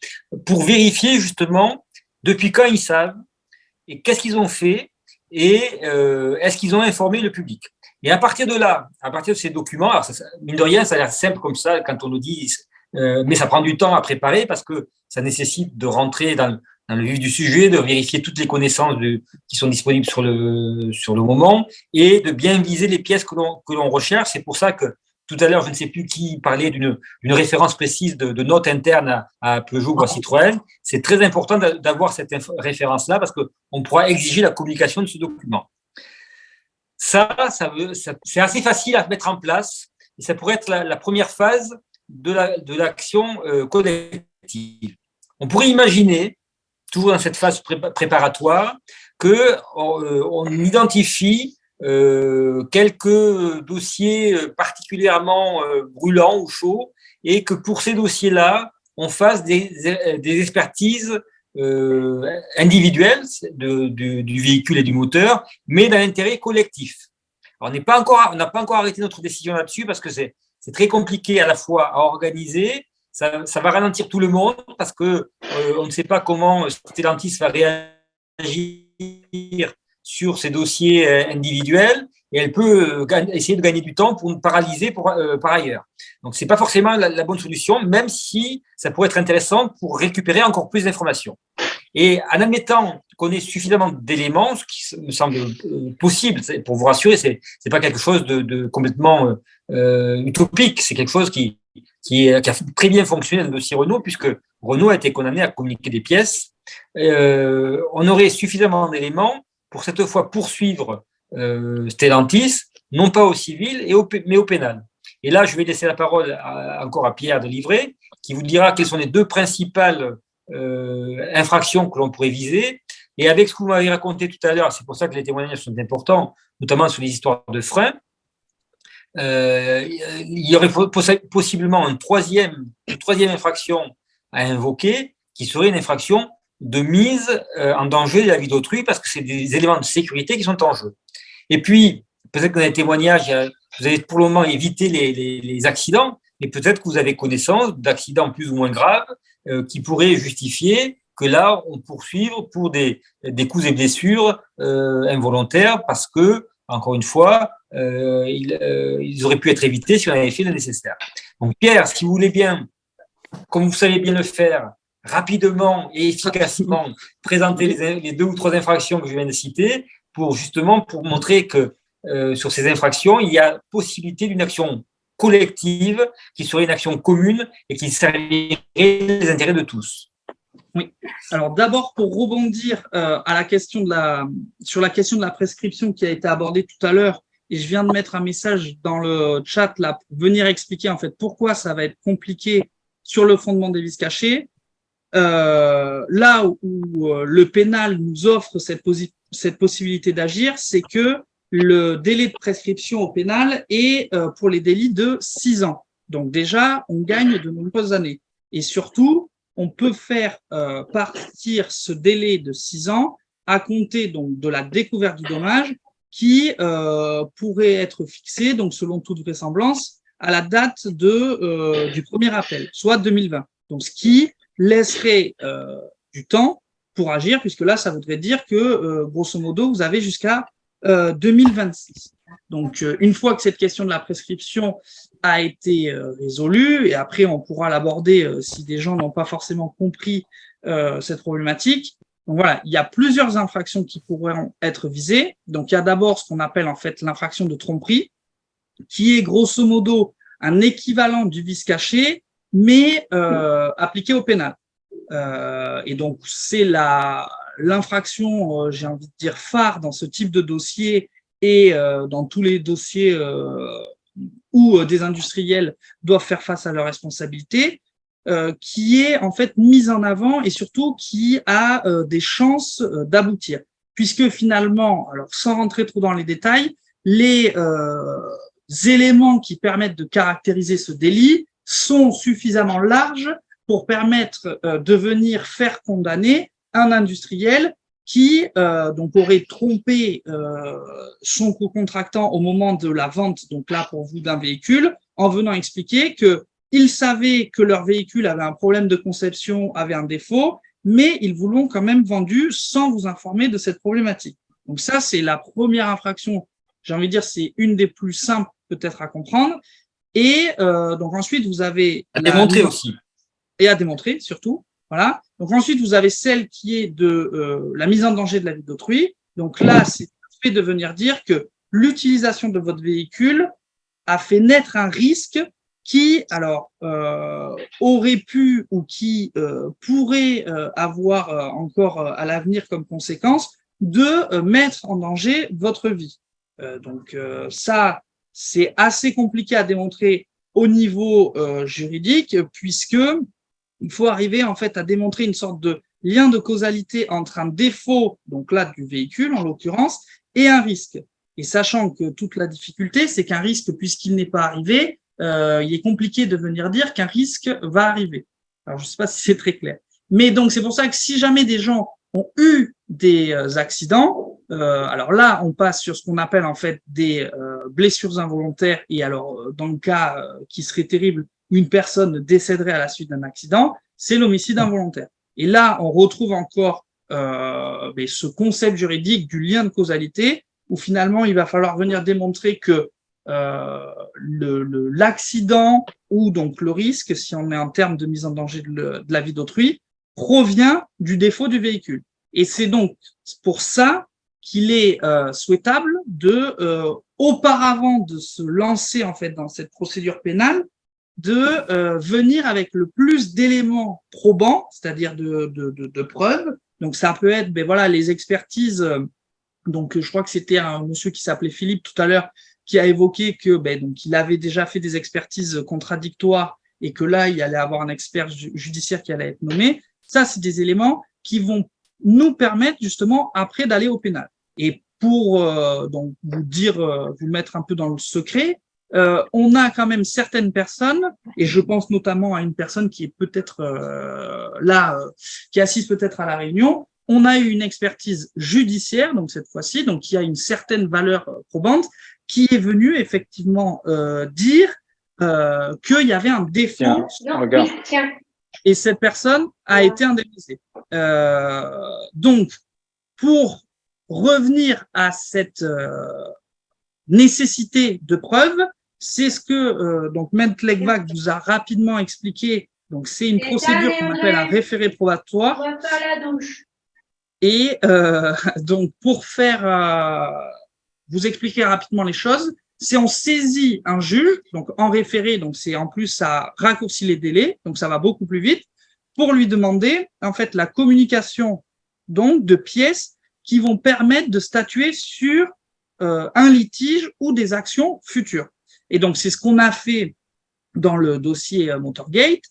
pour vérifier justement depuis quand ils savent et qu'est-ce qu'ils ont fait et est-ce qu'ils ont informé le public. Et à partir de là, à partir de ces documents, alors mine de rien, ça a l'air simple comme ça quand on le dit, mais ça prend du temps à préparer parce que ça nécessite de rentrer dans le vif du sujet, de vérifier toutes les connaissances qui sont disponibles sur le moment et de bien viser les pièces que l'on recherche. C'est pour ça que tout à l'heure, je ne sais plus qui parlait d'une référence précise de notes internes à Peugeot ou à Citroën. C'est très important d'avoir cette référence-là parce qu'on pourra exiger la communication de ce document. C'est assez facile à mettre en place et ça pourrait être la première phase de l'action collective. On pourrait imaginer, toujours dans cette phase préparatoire, qu'on identifie quelques dossiers particulièrement brûlants ou chauds et que pour ces dossiers-là, on fasse des expertises individuelles du véhicule et du moteur, mais dans l'intérêt collectif. Alors, on n'a pas encore arrêté notre décision là-dessus parce que c'est très compliqué à la fois à organiser, ça va ralentir tout le monde parce que on ne sait pas comment Stellantis va réagir sur ces dossiers individuels et elle peut essayer de gagner du temps pour nous paralyser par ailleurs. Donc, ce n'est pas forcément la bonne solution, même si ça pourrait être intéressant pour récupérer encore plus d'informations. Et en admettant qu'on ait suffisamment d'éléments, ce qui me semble possible, pour vous rassurer, c'est pas quelque chose de complètement utopique, c'est quelque chose qui a très bien fonctionné dans le dossier Renault, puisque Renault a été condamné à communiquer des pièces. On aurait suffisamment d'éléments pour cette fois poursuivre Stellantis, non pas au civil, mais au pénal. Et là, je vais laisser la parole encore à Pierre de Livray, qui vous dira quelles sont les 2 principales infractions que l'on pourrait viser. Et avec ce que vous m'avez raconté tout à l'heure, c'est pour ça que les témoignages sont importants, notamment sur les histoires de freins, il y aurait possiblement une troisième infraction à invoquer, qui serait une infraction de mise en danger de la vie d'autrui, parce que c'est des éléments de sécurité qui sont en jeu. Et puis, peut-être que dans les témoignages, vous avez pour le moment évité les accidents, mais peut-être que vous avez connaissance d'accidents plus ou moins graves qui pourraient justifier que là, on poursuive pour des coups et blessures involontaires parce que, encore une fois, ils auraient pu être évités si on avait fait le nécessaire. Donc, Pierre, si vous voulez bien, comme vous savez bien le faire, rapidement et efficacement présenter les 2 ou 3 infractions que je viens de citer pour montrer que sur ces infractions, il y a possibilité d'une action collective qui serait une action commune et qui servirait les intérêts de tous. Oui. Alors d'abord, pour rebondir sur la question de la prescription qui a été abordée tout à l'heure, et je viens de mettre un message dans le chat là pour venir expliquer en fait pourquoi ça va être compliqué sur le fondement des vices cachés. là où le pénal nous offre cette possibilité d'agir, c'est que le délai de prescription au pénal est pour les délits de 6 ans. Donc déjà, on gagne de nombreuses années. Et surtout, on peut faire partir ce délai de 6 ans à compter donc de la découverte du dommage qui pourrait être fixé, donc selon toute vraisemblance, à la date du premier appel, soit 2020. Donc ce qui laisserait du temps pour agir, puisque là, ça voudrait dire que, grosso modo, vous avez jusqu'à 2026. Donc, une fois que cette question de la prescription a été résolue, et après, on pourra l'aborder si des gens n'ont pas forcément compris cette problématique. Donc voilà, il y a plusieurs infractions qui pourraient être visées. Donc, il y a d'abord ce qu'on appelle en fait l'infraction de tromperie, qui est grosso modo un équivalent du vice caché, mais appliqué au pénal. Et donc, c'est l'infraction, j'ai envie de dire, phare dans ce type de dossier et dans tous les dossiers où des industriels doivent faire face à leurs responsabilités, qui est en fait mise en avant et surtout qui a des chances d'aboutir. Puisque finalement, alors sans rentrer trop dans les détails, les éléments qui permettent de caractériser ce délit sont suffisamment larges pour permettre de venir faire condamner un industriel qui donc aurait trompé son co-contractant au moment de la vente, donc là pour vous, d'un véhicule, en venant expliquer que ils savaient que leur véhicule avait un problème de conception, avait un défaut, mais ils vous l'ont quand même vendu sans vous informer de cette problématique. Donc ça, c'est la première infraction. J'ai envie de dire, c'est une des plus simples peut-être à comprendre. Et donc ensuite, vous avez à démontrer aussi. Et à démontrer surtout. Voilà. Donc ensuite, vous avez celle qui est de la mise en danger de la vie d'autrui. Donc là, c'est le fait de venir dire que l'utilisation de votre véhicule a fait naître un risque qui, alors, aurait pu ou qui pourrait avoir encore à l'avenir comme conséquence de mettre en danger votre vie. Donc ça, c'est assez compliqué à démontrer au niveau juridique, puisque il faut arriver en fait à démontrer une sorte de lien de causalité entre un défaut, donc là du véhicule en l'occurrence, et un risque. Et sachant que toute la difficulté, c'est qu'un risque, puisqu'il n'est pas arrivé, il est compliqué de venir dire qu'un risque va arriver. Alors je ne sais pas si c'est très clair. Mais donc c'est pour ça que si jamais des gens ont eu des accidents, alors là on passe sur ce qu'on appelle en fait des blessures involontaires, et alors dans le cas qui serait terrible, une personne décéderait à la suite d'un accident, c'est l'homicide involontaire. Et là, on retrouve encore ce concept juridique du lien de causalité, où finalement, il va falloir venir démontrer que l'accident ou donc le risque, si on est en termes de mise en danger de la vie d'autrui, provient du défaut du véhicule. Et c'est donc pour ça qu'il est souhaitable de, auparavant de se lancer en fait dans cette procédure pénale, de venir avec le plus d'éléments probants, c'est-à-dire de preuves. Donc ça peut être voilà, les expertises. Donc je crois que c'était un monsieur qui s'appelait Philippe tout à l'heure qui a évoqué que donc il avait déjà fait des expertises contradictoires et que là il allait avoir un expert judiciaire qui allait être nommé. Ça, c'est des éléments qui vont nous permettre justement après d'aller au pénal. Et pour donc vous mettre un peu dans le secret, on a quand même certaines personnes, et je pense notamment à une personne qui est peut-être qui assiste peut-être à la réunion. On a eu une expertise judiciaire, donc cette fois-ci, donc qui a une certaine valeur probante, qui est venue effectivement dire qu'il y avait un défaut. Et cette personne a été indemnisée. Donc, pour revenir à cette nécessité de preuve, c'est ce que donc Maître Legvac vous a rapidement expliqué. Donc, c'est une procédure qu'on appelle un référé probatoire. Et donc, pour vous expliquer rapidement les choses, c'est on saisit un juge, donc en référé, donc c'est en plus ça raccourcit les délais, donc ça va beaucoup plus vite, pour lui demander en fait la communication donc de pièces qui vont permettre de statuer sur un litige ou des actions futures. Et donc c'est ce qu'on a fait dans le dossier Motorgate,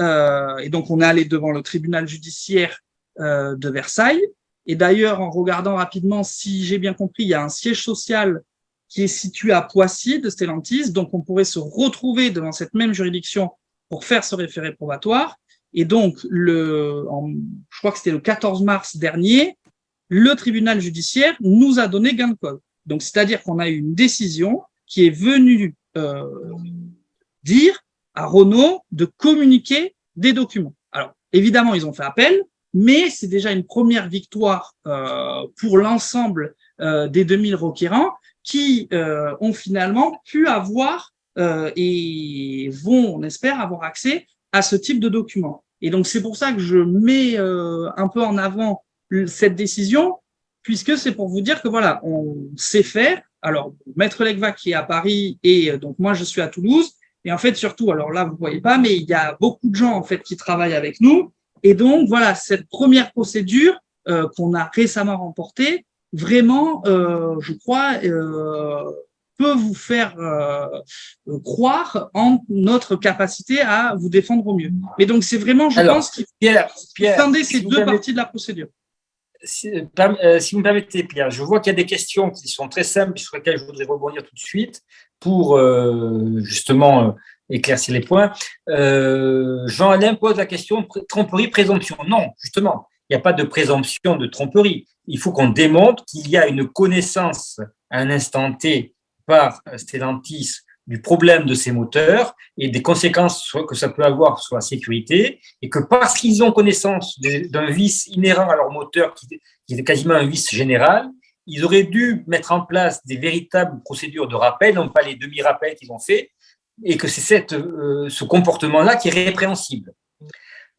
Et donc, on est allé devant le tribunal judiciaire de Versailles. Et d'ailleurs, en regardant rapidement, si j'ai bien compris, il y a un siège social qui est situé à Poissy de Stellantis. Donc, on pourrait se retrouver devant cette même juridiction pour faire ce référé probatoire. Et donc, je crois que c'était le 14 mars dernier, le tribunal judiciaire nous a donné gain de cause. Donc, c'est-à-dire qu'on a eu une décision qui est venue dire à Renault de communiquer des documents. Alors, évidemment, ils ont fait appel, mais c'est déjà une première victoire pour l'ensemble des 2000 requérants qui ont finalement pu avoir et vont, on espère, avoir accès à ce type de documents. Et donc, c'est pour ça que je mets un peu en avant cette décision, puisque c'est pour vous dire que voilà, on sait faire. Alors, Maître Legva qui est à Paris et donc moi, je suis à Toulouse. Et en fait, surtout, alors là, vous voyez pas, mais il y a beaucoup de gens en fait qui travaillent avec nous. Et donc, voilà, cette première procédure qu'on a récemment remportée, vraiment, je crois, peut vous faire croire en notre capacité à vous défendre au mieux. Mais donc, c'est vraiment, je pense qu'il faut scinder ces deux parties de la procédure. Si vous me permettez, Pierre, je vois qu'il y a des questions qui sont très simples sur lesquelles je voudrais rebondir tout de suite pour justement éclaircir les points. Jean-Alain pose la question tromperie-présomption. Non, justement, il n'y a pas de présomption de tromperie. Il faut qu'on démontre qu'il y a une connaissance à un instant T par Stellantis du problème de ces moteurs et des conséquences que ça peut avoir sur la sécurité, et que parce qu'ils ont connaissance d'un vice inhérent à leur moteur, qui est quasiment un vice général, ils auraient dû mettre en place des véritables procédures de rappel, non pas les demi-rappels qu'ils ont fait, et que c'est ce comportement-là qui est répréhensible.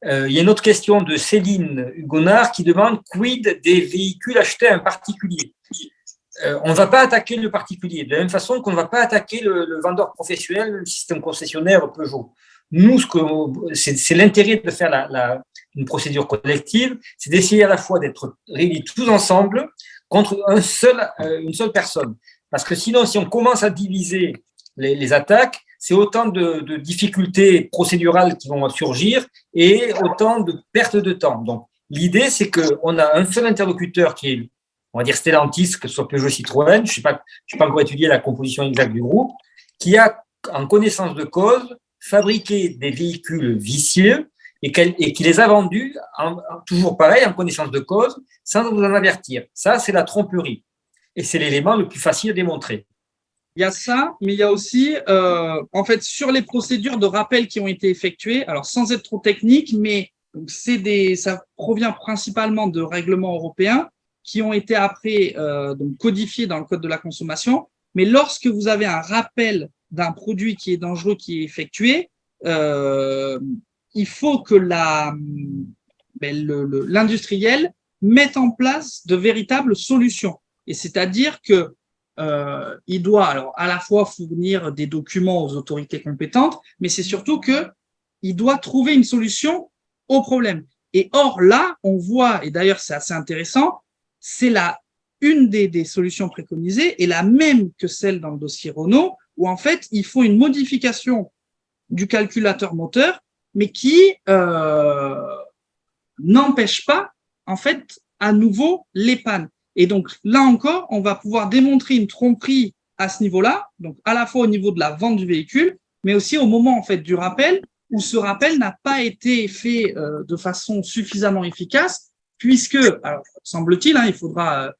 Il y a une autre question de Céline Hugonard qui demande « Quid des véhicules achetés à un particulier ?» On ne va pas attaquer le particulier, de la même façon qu'on ne va pas attaquer le vendeur professionnel, le système concessionnaire Peugeot. Nous, c'est l'intérêt de faire une procédure collective, c'est d'essayer à la fois d'être réunis tous ensemble contre une seule personne. Parce que sinon, si on commence à diviser les attaques, c'est autant de difficultés procédurales qui vont surgir et autant de pertes de temps. Donc, l'idée, c'est qu'on a un seul interlocuteur qui est, on va dire, Stellantis, que ce soit Peugeot, Citroën, je n'ai pas encore étudié la composition exacte du groupe, qui a, en connaissance de cause, fabriqué des véhicules vicieux et qui les a vendus, toujours pareil, en connaissance de cause, sans vous en avertir. Ça, c'est la tromperie. Et c'est l'élément le plus facile à démontrer. Il y a ça, mais il y a aussi, en fait, sur les procédures de rappel qui ont été effectuées, alors sans être trop technique, mais ça provient principalement de règlements européens qui ont été après donc codifiés dans le Code de la consommation. Mais lorsque vous avez un rappel d'un produit qui est dangereux qui est effectué, il faut que l'industriel mette en place de véritables solutions. Et c'est-à-dire que il doit alors à la fois fournir des documents aux autorités compétentes, mais c'est surtout que il doit trouver une solution au problème. Et or là, on voit, et d'ailleurs c'est assez intéressant, c'est une des solutions préconisées est la même que celle dans le dossier Renault, où en fait il faut une modification du calculateur moteur, mais qui n'empêche pas en fait à nouveau les pannes. Et donc là encore, on va pouvoir démontrer une tromperie à ce niveau-là, donc à la fois au niveau de la vente du véhicule, mais aussi au moment en fait du rappel, où ce rappel n'a pas été fait de façon suffisamment efficace, puisque, alors semble-t-il, il faudra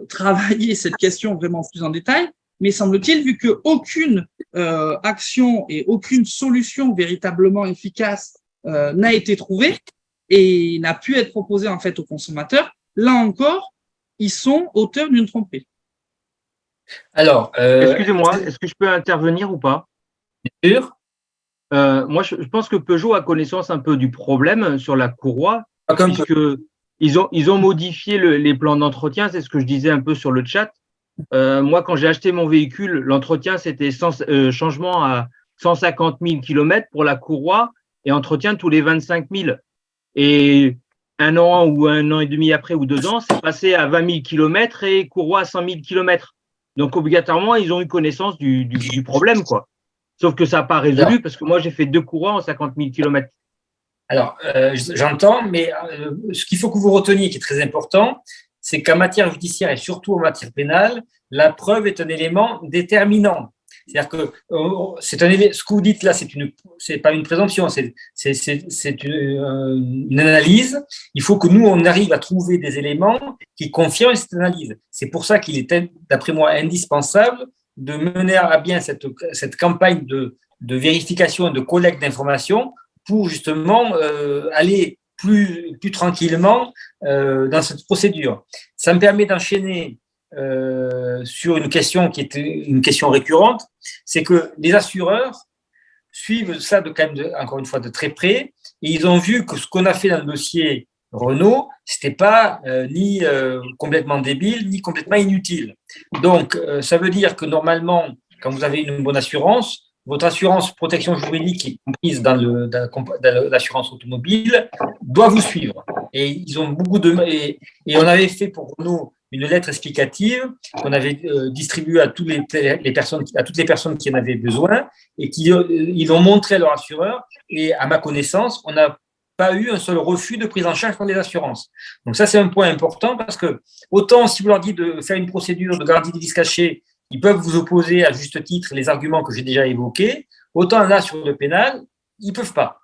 travailler cette question vraiment plus en détail, mais semble-t-il, vu qu'aucune action et aucune solution véritablement efficace n'a été trouvée et n'a pu être proposée en fait aux consommateurs, là encore, ils sont auteurs d'une tromperie. Alors, excusez-moi, est-ce que je peux intervenir ou pas? Bien sûr. Moi, je pense que Peugeot a connaissance un peu du problème sur la courroie, puisque ils ont modifié les plans d'entretien, c'est ce que je disais un peu sur le chat. Moi, quand j'ai acheté mon véhicule, l'entretien, c'était changement à 150 000 km pour la courroie et entretien tous les 25 000. Et un an ou un an et demi après ou 2 ans, c'est passé à 20 000 km et courroie à 100 000 km. Donc, obligatoirement, ils ont eu connaissance du problème, quoi. Sauf que ça n'a pas résolu parce que moi, j'ai fait 2 courants en 50 000 km. Alors, j'entends, mais ce qu'il faut que vous reteniez, qui est très important, c'est qu'en matière judiciaire et surtout en matière pénale, la preuve est un élément déterminant. C'est-à-dire que ce que vous dites là, c'est pas une présomption, c'est une analyse. Il faut que nous, on arrive à trouver des éléments qui confirment cette analyse. C'est pour ça qu'il est, d'après moi, indispensable de mener à bien cette campagne de vérification et de collecte d'informations pour justement aller plus tranquillement dans cette procédure. Ça me permet d'enchaîner sur une question qui est une question récurrente, c'est que les assureurs suivent ça encore une fois de très près, et ils ont vu que ce qu'on a fait dans le dossier Renault, c'était pas ni complètement débile, ni complètement inutile. Donc, ça veut dire que normalement, quand vous avez une bonne assurance, votre assurance protection juridique, qui est comprise dans l'assurance automobile, doit vous suivre. Et ils ont et on avait fait pour Renault une lettre explicative qu'on avait distribuée à toutes les personnes qui en avaient besoin et ils l'ont montré à leur assureur. Et à ma connaissance, on n'a pas eu un seul refus de prise en charge par les assurances. Donc ça, c'est un point important parce que autant si vous leur dites de faire une procédure de garantie des vices cachés, ils peuvent vous opposer à juste titre les arguments que j'ai déjà évoqués, autant là, sur le pénal, ils ne peuvent pas.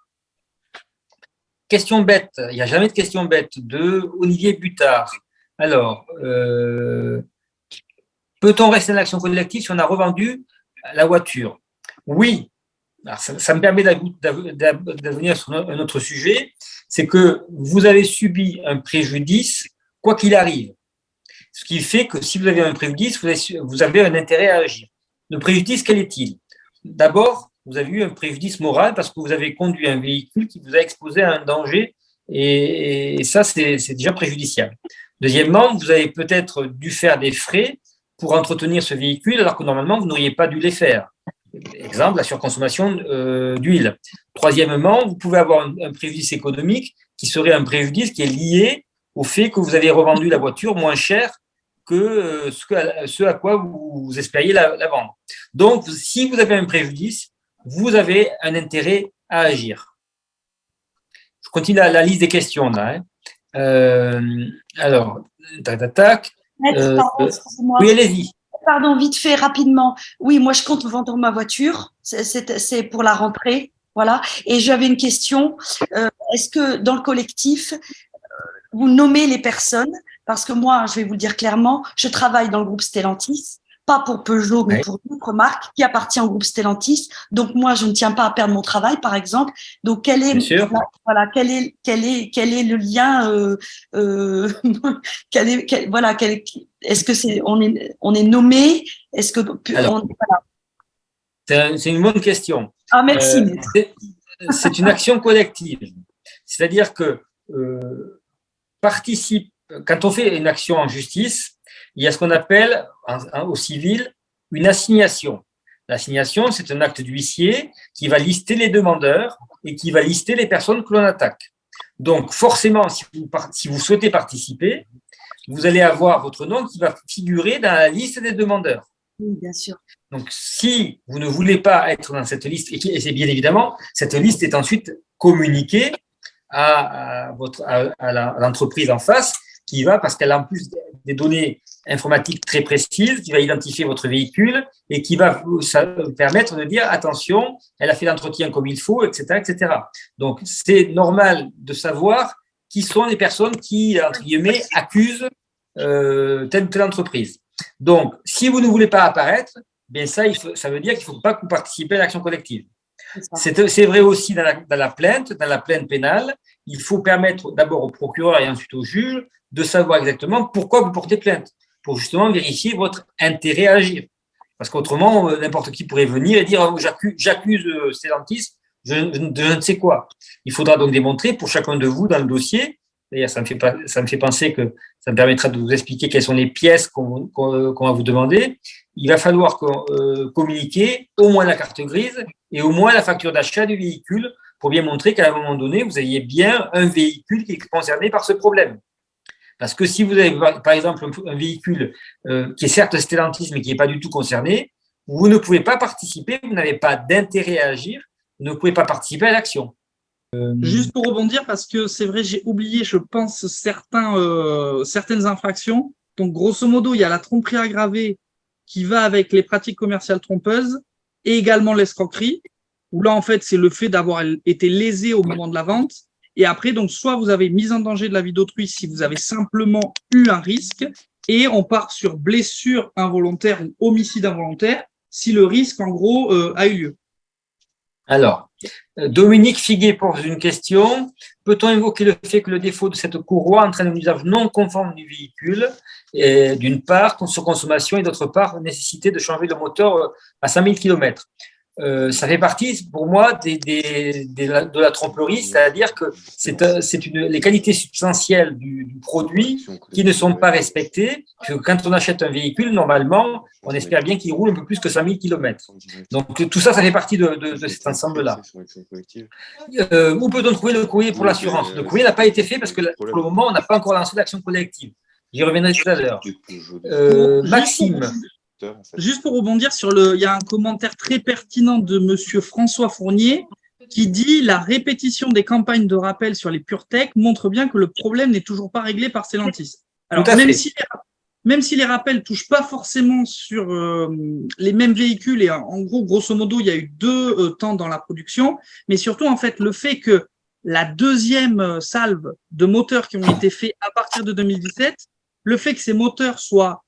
Question bête, il n'y a jamais de question bête, de Olivier Butard. Alors, peut-on rester en action collective si on a revendu la voiture? Oui. Alors, ça me permet d'avenir sur un autre sujet, c'est que vous avez subi un préjudice quoi qu'il arrive. Ce qui fait que si vous avez un préjudice, vous avez un intérêt à agir. Le préjudice, quel est-il? D'abord, vous avez eu un préjudice moral parce que vous avez conduit un véhicule qui vous a exposé à un danger et ça, c'est déjà préjudiciable. Deuxièmement, vous avez peut-être dû faire des frais pour entretenir ce véhicule alors que normalement, vous n'auriez pas dû les faire. Exemple, la surconsommation d'huile. Troisièmement, vous pouvez avoir un préjudice économique qui serait un préjudice qui est lié au fait que vous avez revendu la voiture moins cher que ce à quoi vous espériez la vendre. Donc, si vous avez un préjudice, vous avez un intérêt à agir. Je continue la liste des questions là. Alors, tac. Oui, allez-y. Pardon, vite fait, rapidement. Oui, moi, je compte vendre ma voiture. C'est pour la rentrée. Voilà. Et j'avais une question. Est-ce que dans le collectif, vous nommez les personnes? Parce que moi, je vais vous le dire clairement, je travaille dans le groupe Stellantis, pas pour Peugeot, mais pour une autre marque qui appartient au groupe Stellantis. Donc, moi, je ne tiens pas à perdre mon travail, par exemple. Donc, quel est le lien est-ce que on est nommé? Est-ce que c'est une bonne question. Ah, merci. C'est une action collective. C'est-à-dire que quand on fait une action en justice, il y a ce qu'on appelle au civil une assignation. L'assignation, c'est un acte d'huissier qui va lister les demandeurs et qui va lister les personnes que l'on attaque. Donc, forcément, si vous souhaitez participer, vous allez avoir votre nom qui va figurer dans la liste des demandeurs. Oui, bien sûr. Donc, si vous ne voulez pas être dans cette liste, et c'est bien évidemment, cette liste est ensuite communiquée à l'entreprise en face, qui va, parce qu'elle a en plus des données informatiques très précises, qui va identifier votre véhicule et qui va vous permettre de dire attention, elle a fait l'entretien comme il faut, etc., etc. Donc, c'est normal de savoir qui sont les personnes qui, entre guillemets, accusent telle ou telle entreprise. Donc, si vous ne voulez pas apparaître, bien ça veut dire qu'il ne faut pas que vous participez à l'action collective. C'est vrai aussi dans la plainte pénale. Il faut permettre d'abord au procureur et ensuite au juge de savoir exactement pourquoi vous portez plainte, pour justement vérifier votre intérêt à agir. Parce qu'autrement, n'importe qui pourrait venir et dire j'accuse Stellantis je ne sais quoi. Il faudra donc démontrer pour chacun de vous dans le dossier. D'ailleurs, ça me fait penser que ça me permettra de vous expliquer quelles sont les pièces qu'on va vous demander. Il va falloir communiquer au moins la carte grise et au moins la facture d'achat du véhicule pour bien montrer qu'à un moment donné, vous ayez bien un véhicule qui est concerné par ce problème. Parce que si vous avez, par exemple, un véhicule qui est certes Stellantis, mais qui n'est pas du tout concerné, vous ne pouvez pas participer, vous n'avez pas d'intérêt à agir, vous ne pouvez pas participer à l'action. Juste pour rebondir, parce que c'est vrai, j'ai oublié, je pense, certaines infractions. Donc, grosso modo, il y a la tromperie aggravée qui va avec les pratiques commerciales trompeuses et également l'escroquerie, où là, en fait, c'est le fait d'avoir été lésé au moment de la vente. Et après, donc, soit vous avez mise en danger de la vie d'autrui si vous avez simplement eu un risque, et on part sur blessure involontaire ou homicide involontaire si le risque, en gros, a eu lieu. Alors, Dominique Figuet pose une question. Peut-on évoquer le fait que le défaut de cette courroie entraîne un usage non conforme du véhicule, d'une part, surconsommation, et d'autre part, nécessité de changer le moteur à 5 000 km? Ça fait partie, pour moi, de la tromperie, c'est-à-dire que les qualités substantielles du produit qui ne sont pas respectées. Quand on achète un véhicule, normalement, on espère bien qu'il roule un peu plus que 5 000 km. Donc, tout ça, ça fait partie de cet ensemble-là. Où peut-on trouver le courrier pour l'assurance? Le courrier n'a pas été fait parce que pour le moment, on n'a pas encore lancé d'action collective. J'y reviendrai tout à l'heure. Maxime. Juste pour rebondir il y a un commentaire très pertinent de monsieur François Fournier qui dit « La répétition des campagnes de rappel sur les PureTech montre bien que le problème n'est toujours pas réglé par Stellantis. » Alors, même si les rappels touchent pas forcément sur les mêmes véhicules, et en gros, grosso modo, il y a eu 2 temps dans la production, mais surtout, en fait, le fait que la deuxième salve de moteurs qui ont été faits à partir de 2017, le fait que ces moteurs soient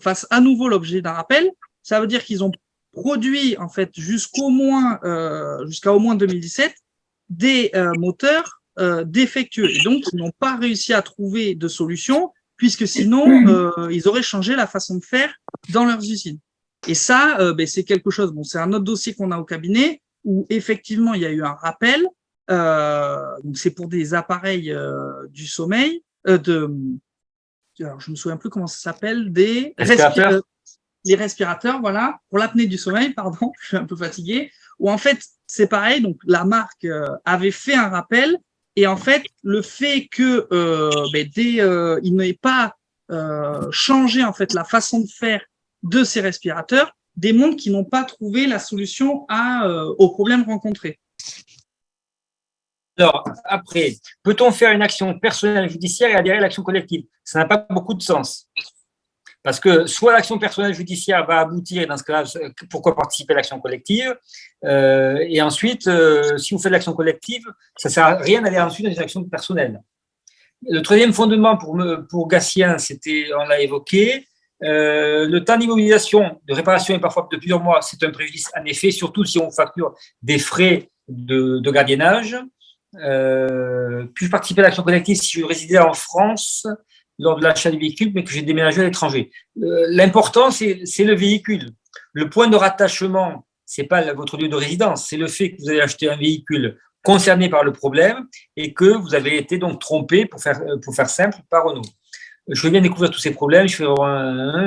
fassent à nouveau l'objet d'un rappel, ça veut dire qu'ils ont produit, en fait, jusqu'à au moins 2017, des moteurs défectueux. Et donc, ils n'ont pas réussi à trouver de solution, puisque sinon, ils auraient changé la façon de faire dans leurs usines. Et ça, c'est quelque chose, c'est un autre dossier qu'on a au cabinet, où effectivement, il y a eu un rappel, donc c'est pour des appareils du sommeil, alors je me souviens plus comment ça s'appelle, des les respirateurs, voilà, pour l'apnée du sommeil, pardon, je suis un peu fatigué, où en fait, c'est pareil, donc la marque avait fait un rappel, et en fait, le fait que il n'ait pas changé en fait la façon de faire de ces respirateurs démontre qu'ils n'ont pas trouvé la solution aux problèmes rencontrés. Alors, après, peut-on faire une action personnelle judiciaire et adhérer à l'action collective? Ça n'a pas beaucoup de sens. Parce que soit l'action personnelle judiciaire va aboutir, et dans ce cas-là, pourquoi participer à l'action collective? Et ensuite, si vous faites l'action collective, ça ne sert à rien d'aller ensuite dans une action personnelle. Le troisième fondement pour Gatien, on l'a évoqué, le temps d'immobilisation, de réparation est parfois de plusieurs mois, c'est un préjudice en effet, surtout si on facture des frais de gardiennage. Puis-je participer à l'action collective si je résidais en France lors de l'achat du véhicule, mais que j'ai déménagé à l'étranger? L'important, c'est le véhicule. Le point de rattachement, ce n'est pas votre lieu de résidence, c'est le fait que vous avez acheté un véhicule concerné par le problème et que vous avez été donc trompé, pour faire simple, par Renault. Je veux bien découvrir tous ces problèmes, je fais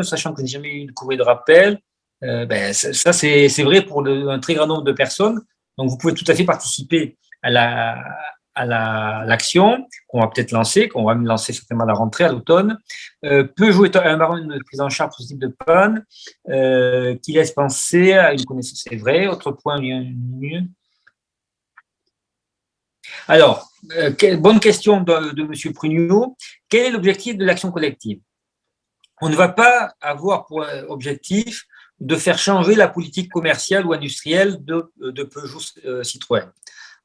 sachant que je n'ai jamais eu de courrier de rappel. Ça, c'est vrai pour un très grand nombre de personnes. Donc, vous pouvez tout à fait participer à l'action qu'on va peut-être lancer, qu'on va même lancer certainement à la rentrée, à l'automne. Peugeot est un baron de prise en charge pour ce type de panne qui laisse penser à une connaissance, c'est vrai. Autre point, mieux. Alors, bonne question de M. Prugnot. Quel est l'objectif de l'action collective? On ne va pas avoir pour objectif de faire changer la politique commerciale ou industrielle de Peugeot Citroën.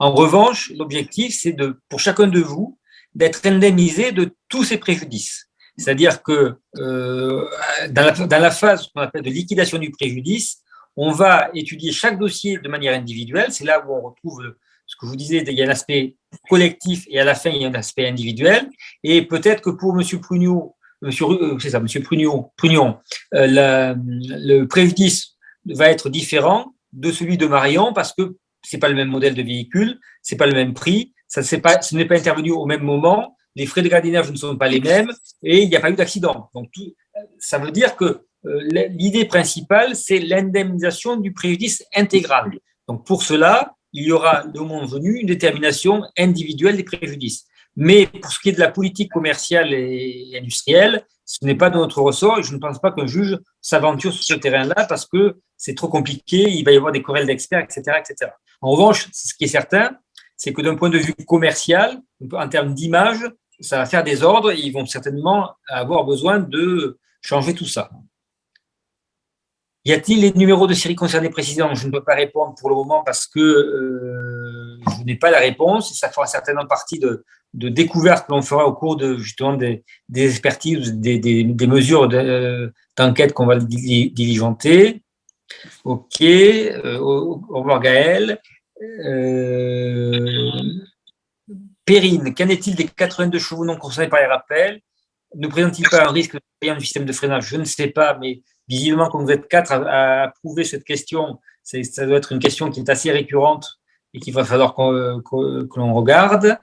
En revanche, l'objectif, c'est pour chacun de vous d'être indemnisé de tous ces préjudices. C'est-à-dire que dans la phase qu'on appelle de liquidation du préjudice, on va étudier chaque dossier de manière individuelle. C'est là où on retrouve ce que je vous disais, il y a un aspect collectif et à la fin, il y a un aspect individuel. Et peut-être que pour M. Prugnon, le préjudice va être différent de celui de Marion parce que ce n'est pas le même modèle de véhicule, ce n'est pas le même prix, ce n'est pas intervenu au même moment, les frais de gardiennage ne sont pas les mêmes et il n'y a pas eu d'accident. Donc, ça veut dire que l'idée principale, c'est l'indemnisation du préjudice intégral. Donc, pour cela, il y aura, le moment venu, une détermination individuelle des préjudices. Mais pour ce qui est de la politique commerciale et industrielle, ce n'est pas de notre ressort et je ne pense pas qu'un juge s'aventure sur ce terrain-là parce que c'est trop compliqué, il va y avoir des querelles d'experts, etc., etc. En revanche, ce qui est certain, c'est que d'un point de vue commercial, en termes d'image, ça va faire des ordres et ils vont certainement avoir besoin de changer tout ça. Y a-t-il les numéros de série concernés précisément? Je ne peux pas répondre pour le moment parce que je n'ai pas la réponse. Ça fera certainement partie de découvertes que l'on fera au cours de justement des expertises, des mesures d'enquête qu'on va diligenter. Ok, au revoir Gaël. Perrine, qu'en est-il des 82 chevaux non concernés par les rappels? Ne présente-t-il pas un risque de créer un système de freinage? Je ne sais pas, mais visiblement, comme vous êtes 4 à approuver cette question, ça doit être une question qui est assez récurrente et qu'il va falloir que l'on regarde.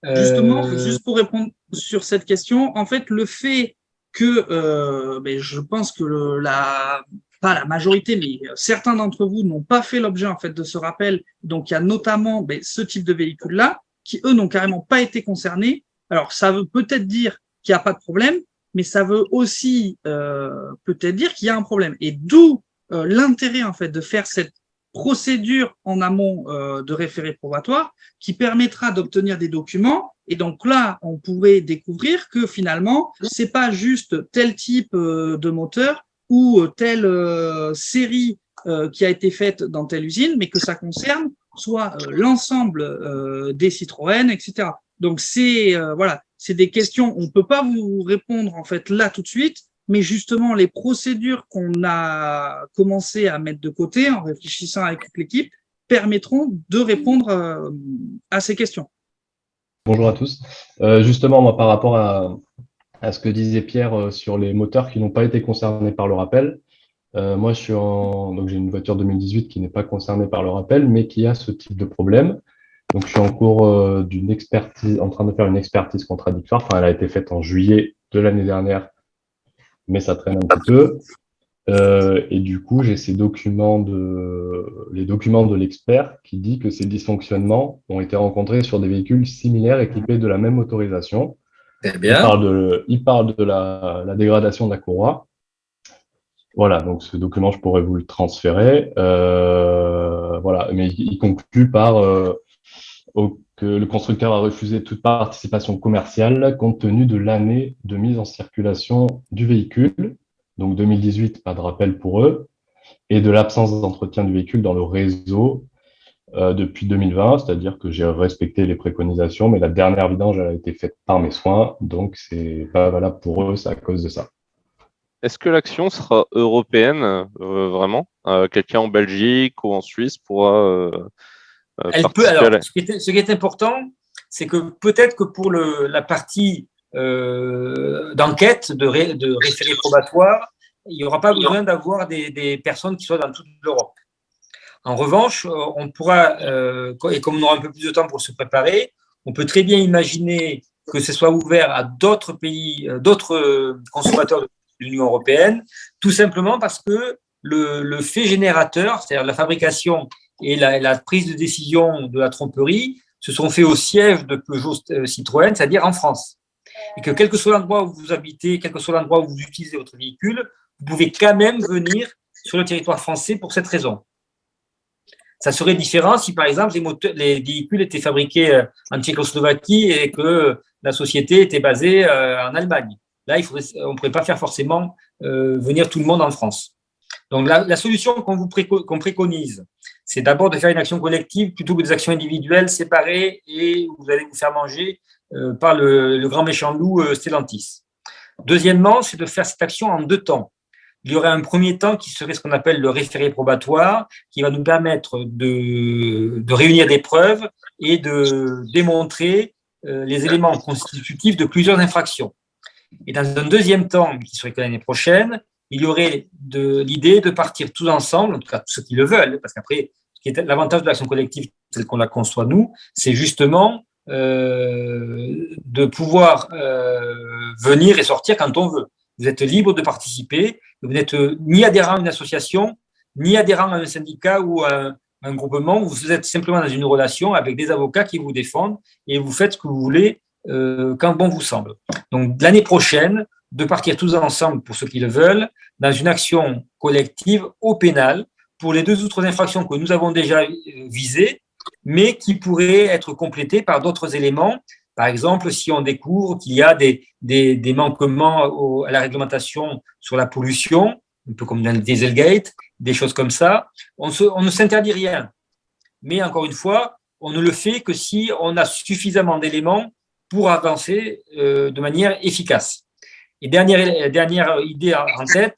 Justement, juste pour répondre sur cette question, en fait, le fait que, je pense que pas la majorité, mais certains d'entre vous n'ont pas fait l'objet en fait de ce rappel. Donc, il y a notamment ce type de véhicules-là qui, eux, n'ont carrément pas été concernés. Alors, ça veut peut-être dire qu'il n'y a pas de problème, mais ça veut aussi peut-être dire qu'il y a un problème. Et d'où l'intérêt en fait de faire cette procédure en amont de référé probatoire qui permettra d'obtenir des documents. Et donc là, on pourrait découvrir que finalement, c'est pas juste tel type de moteur ou telle série qui a été faite dans telle usine, mais que ça concerne soit l'ensemble des Citroën, etc. Donc c'est c'est des questions, on ne peut pas vous répondre en fait là tout de suite, mais justement les procédures qu'on a commencé à mettre de côté en réfléchissant avec toute l'équipe permettront de répondre à ces questions. Bonjour à tous. Justement, moi, par rapport à ce que disait Pierre sur les moteurs qui n'ont pas été concernés par le rappel, moi, donc j'ai une voiture 2018 qui n'est pas concernée par le rappel, mais qui a ce type de problème. Donc, je suis en cours d'une expertise, en train de faire une expertise contradictoire. Enfin, elle a été faite en juillet de l'année dernière, mais ça traîne un petit peu. Et du coup, j'ai les documents de l'expert qui dit que ces dysfonctionnements ont été rencontrés sur des véhicules similaires équipés de la même motorisation. Très bien. Il parle de la dégradation de la courroie. Voilà, donc ce document, je pourrais vous le transférer. Voilà, mais il conclut par que le constructeur a refusé toute participation commerciale compte tenu de l'année de mise en circulation du véhicule. Donc 2018, pas de rappel pour eux, et de l'absence d'entretien du véhicule dans le réseau depuis 2020, c'est-à-dire que j'ai respecté les préconisations, mais la dernière vidange elle a été faite par mes soins, donc c'est pas valable pour eux, c'est à cause de ça. Est-ce que l'action sera européenne, vraiment? Quelqu'un en Belgique ou en Suisse pourra Elle peut, alors, ce qui est important, c'est que peut-être que pour la partie d'enquête, de référé probatoire, il n'y aura pas besoin d'avoir des personnes qui soient dans toute l'Europe. En revanche, on pourra, et comme on aura un peu plus de temps pour se préparer, on peut très bien imaginer que ce soit ouvert à d'autres pays, d'autres consommateurs de l'Union européenne, tout simplement parce que le fait générateur, c'est-à-dire la fabrication et la prise de décision de la tromperie, se sont faits au siège de Peugeot Citroën, c'est-à-dire en France. Et que quel que soit l'endroit où vous habitez, quel que soit l'endroit où vous utilisez votre véhicule, vous pouvez quand même venir sur le territoire français pour cette raison. Ça serait différent si, par exemple, les véhicules étaient fabriqués en Tchécoslovaquie et que la société était basée en Allemagne. Là, on ne pourrait pas faire forcément venir tout le monde en France. Donc, la solution qu'on préconise, c'est d'abord de faire une action collective plutôt que des actions individuelles séparées et où vous allez vous faire manger par le grand méchant loup Stellantis. Deuxièmement, c'est de faire cette action en 2 temps. Il y aurait un premier temps qui serait ce qu'on appelle le référé probatoire, qui va nous permettre de réunir des preuves et de démontrer les éléments constitutifs de plusieurs infractions. Et dans un deuxième temps, qui serait que l'année prochaine, il y aurait l'idée de partir tous ensemble, en tout cas ceux qui le veulent, parce qu'après, l'avantage de l'action collective telle qu'on la conçoit nous, c'est justement de pouvoir venir et sortir quand on veut. Vous êtes libre de participer, vous n'êtes ni adhérent à une association, ni adhérent à un syndicat ou à un groupement, vous êtes simplement dans une relation avec des avocats qui vous défendent et vous faites ce que vous voulez quand bon vous semble. Donc l'année prochaine, de partir tous ensemble, pour ceux qui le veulent, dans une action collective au pénal pour les 2 autres infractions que nous avons déjà visées, mais qui pourraient être complétées par d'autres éléments. Par exemple, si on découvre qu'il y a des manquements à la réglementation sur la pollution, un peu comme dans le Dieselgate, des choses comme ça, on ne s'interdit rien. Mais encore une fois, on ne le fait que si on a suffisamment d'éléments pour avancer de manière efficace. Et dernière idée en tête,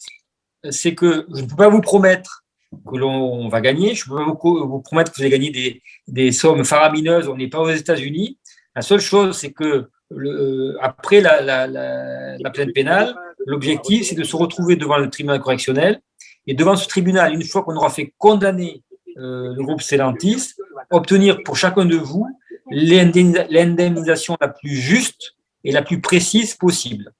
c'est que je ne peux pas vous promettre que l'on va gagner, je ne peux pas vous promettre que vous allez gagner des sommes faramineuses, on n'est pas aux États-Unis. La seule chose, c'est que après la plainte pénale, l'objectif, c'est de se retrouver devant le tribunal correctionnel et devant ce tribunal, une fois qu'on aura fait condamner le groupe Stellantis, obtenir pour chacun de vous l'indemnisation la plus juste et la plus précise possible.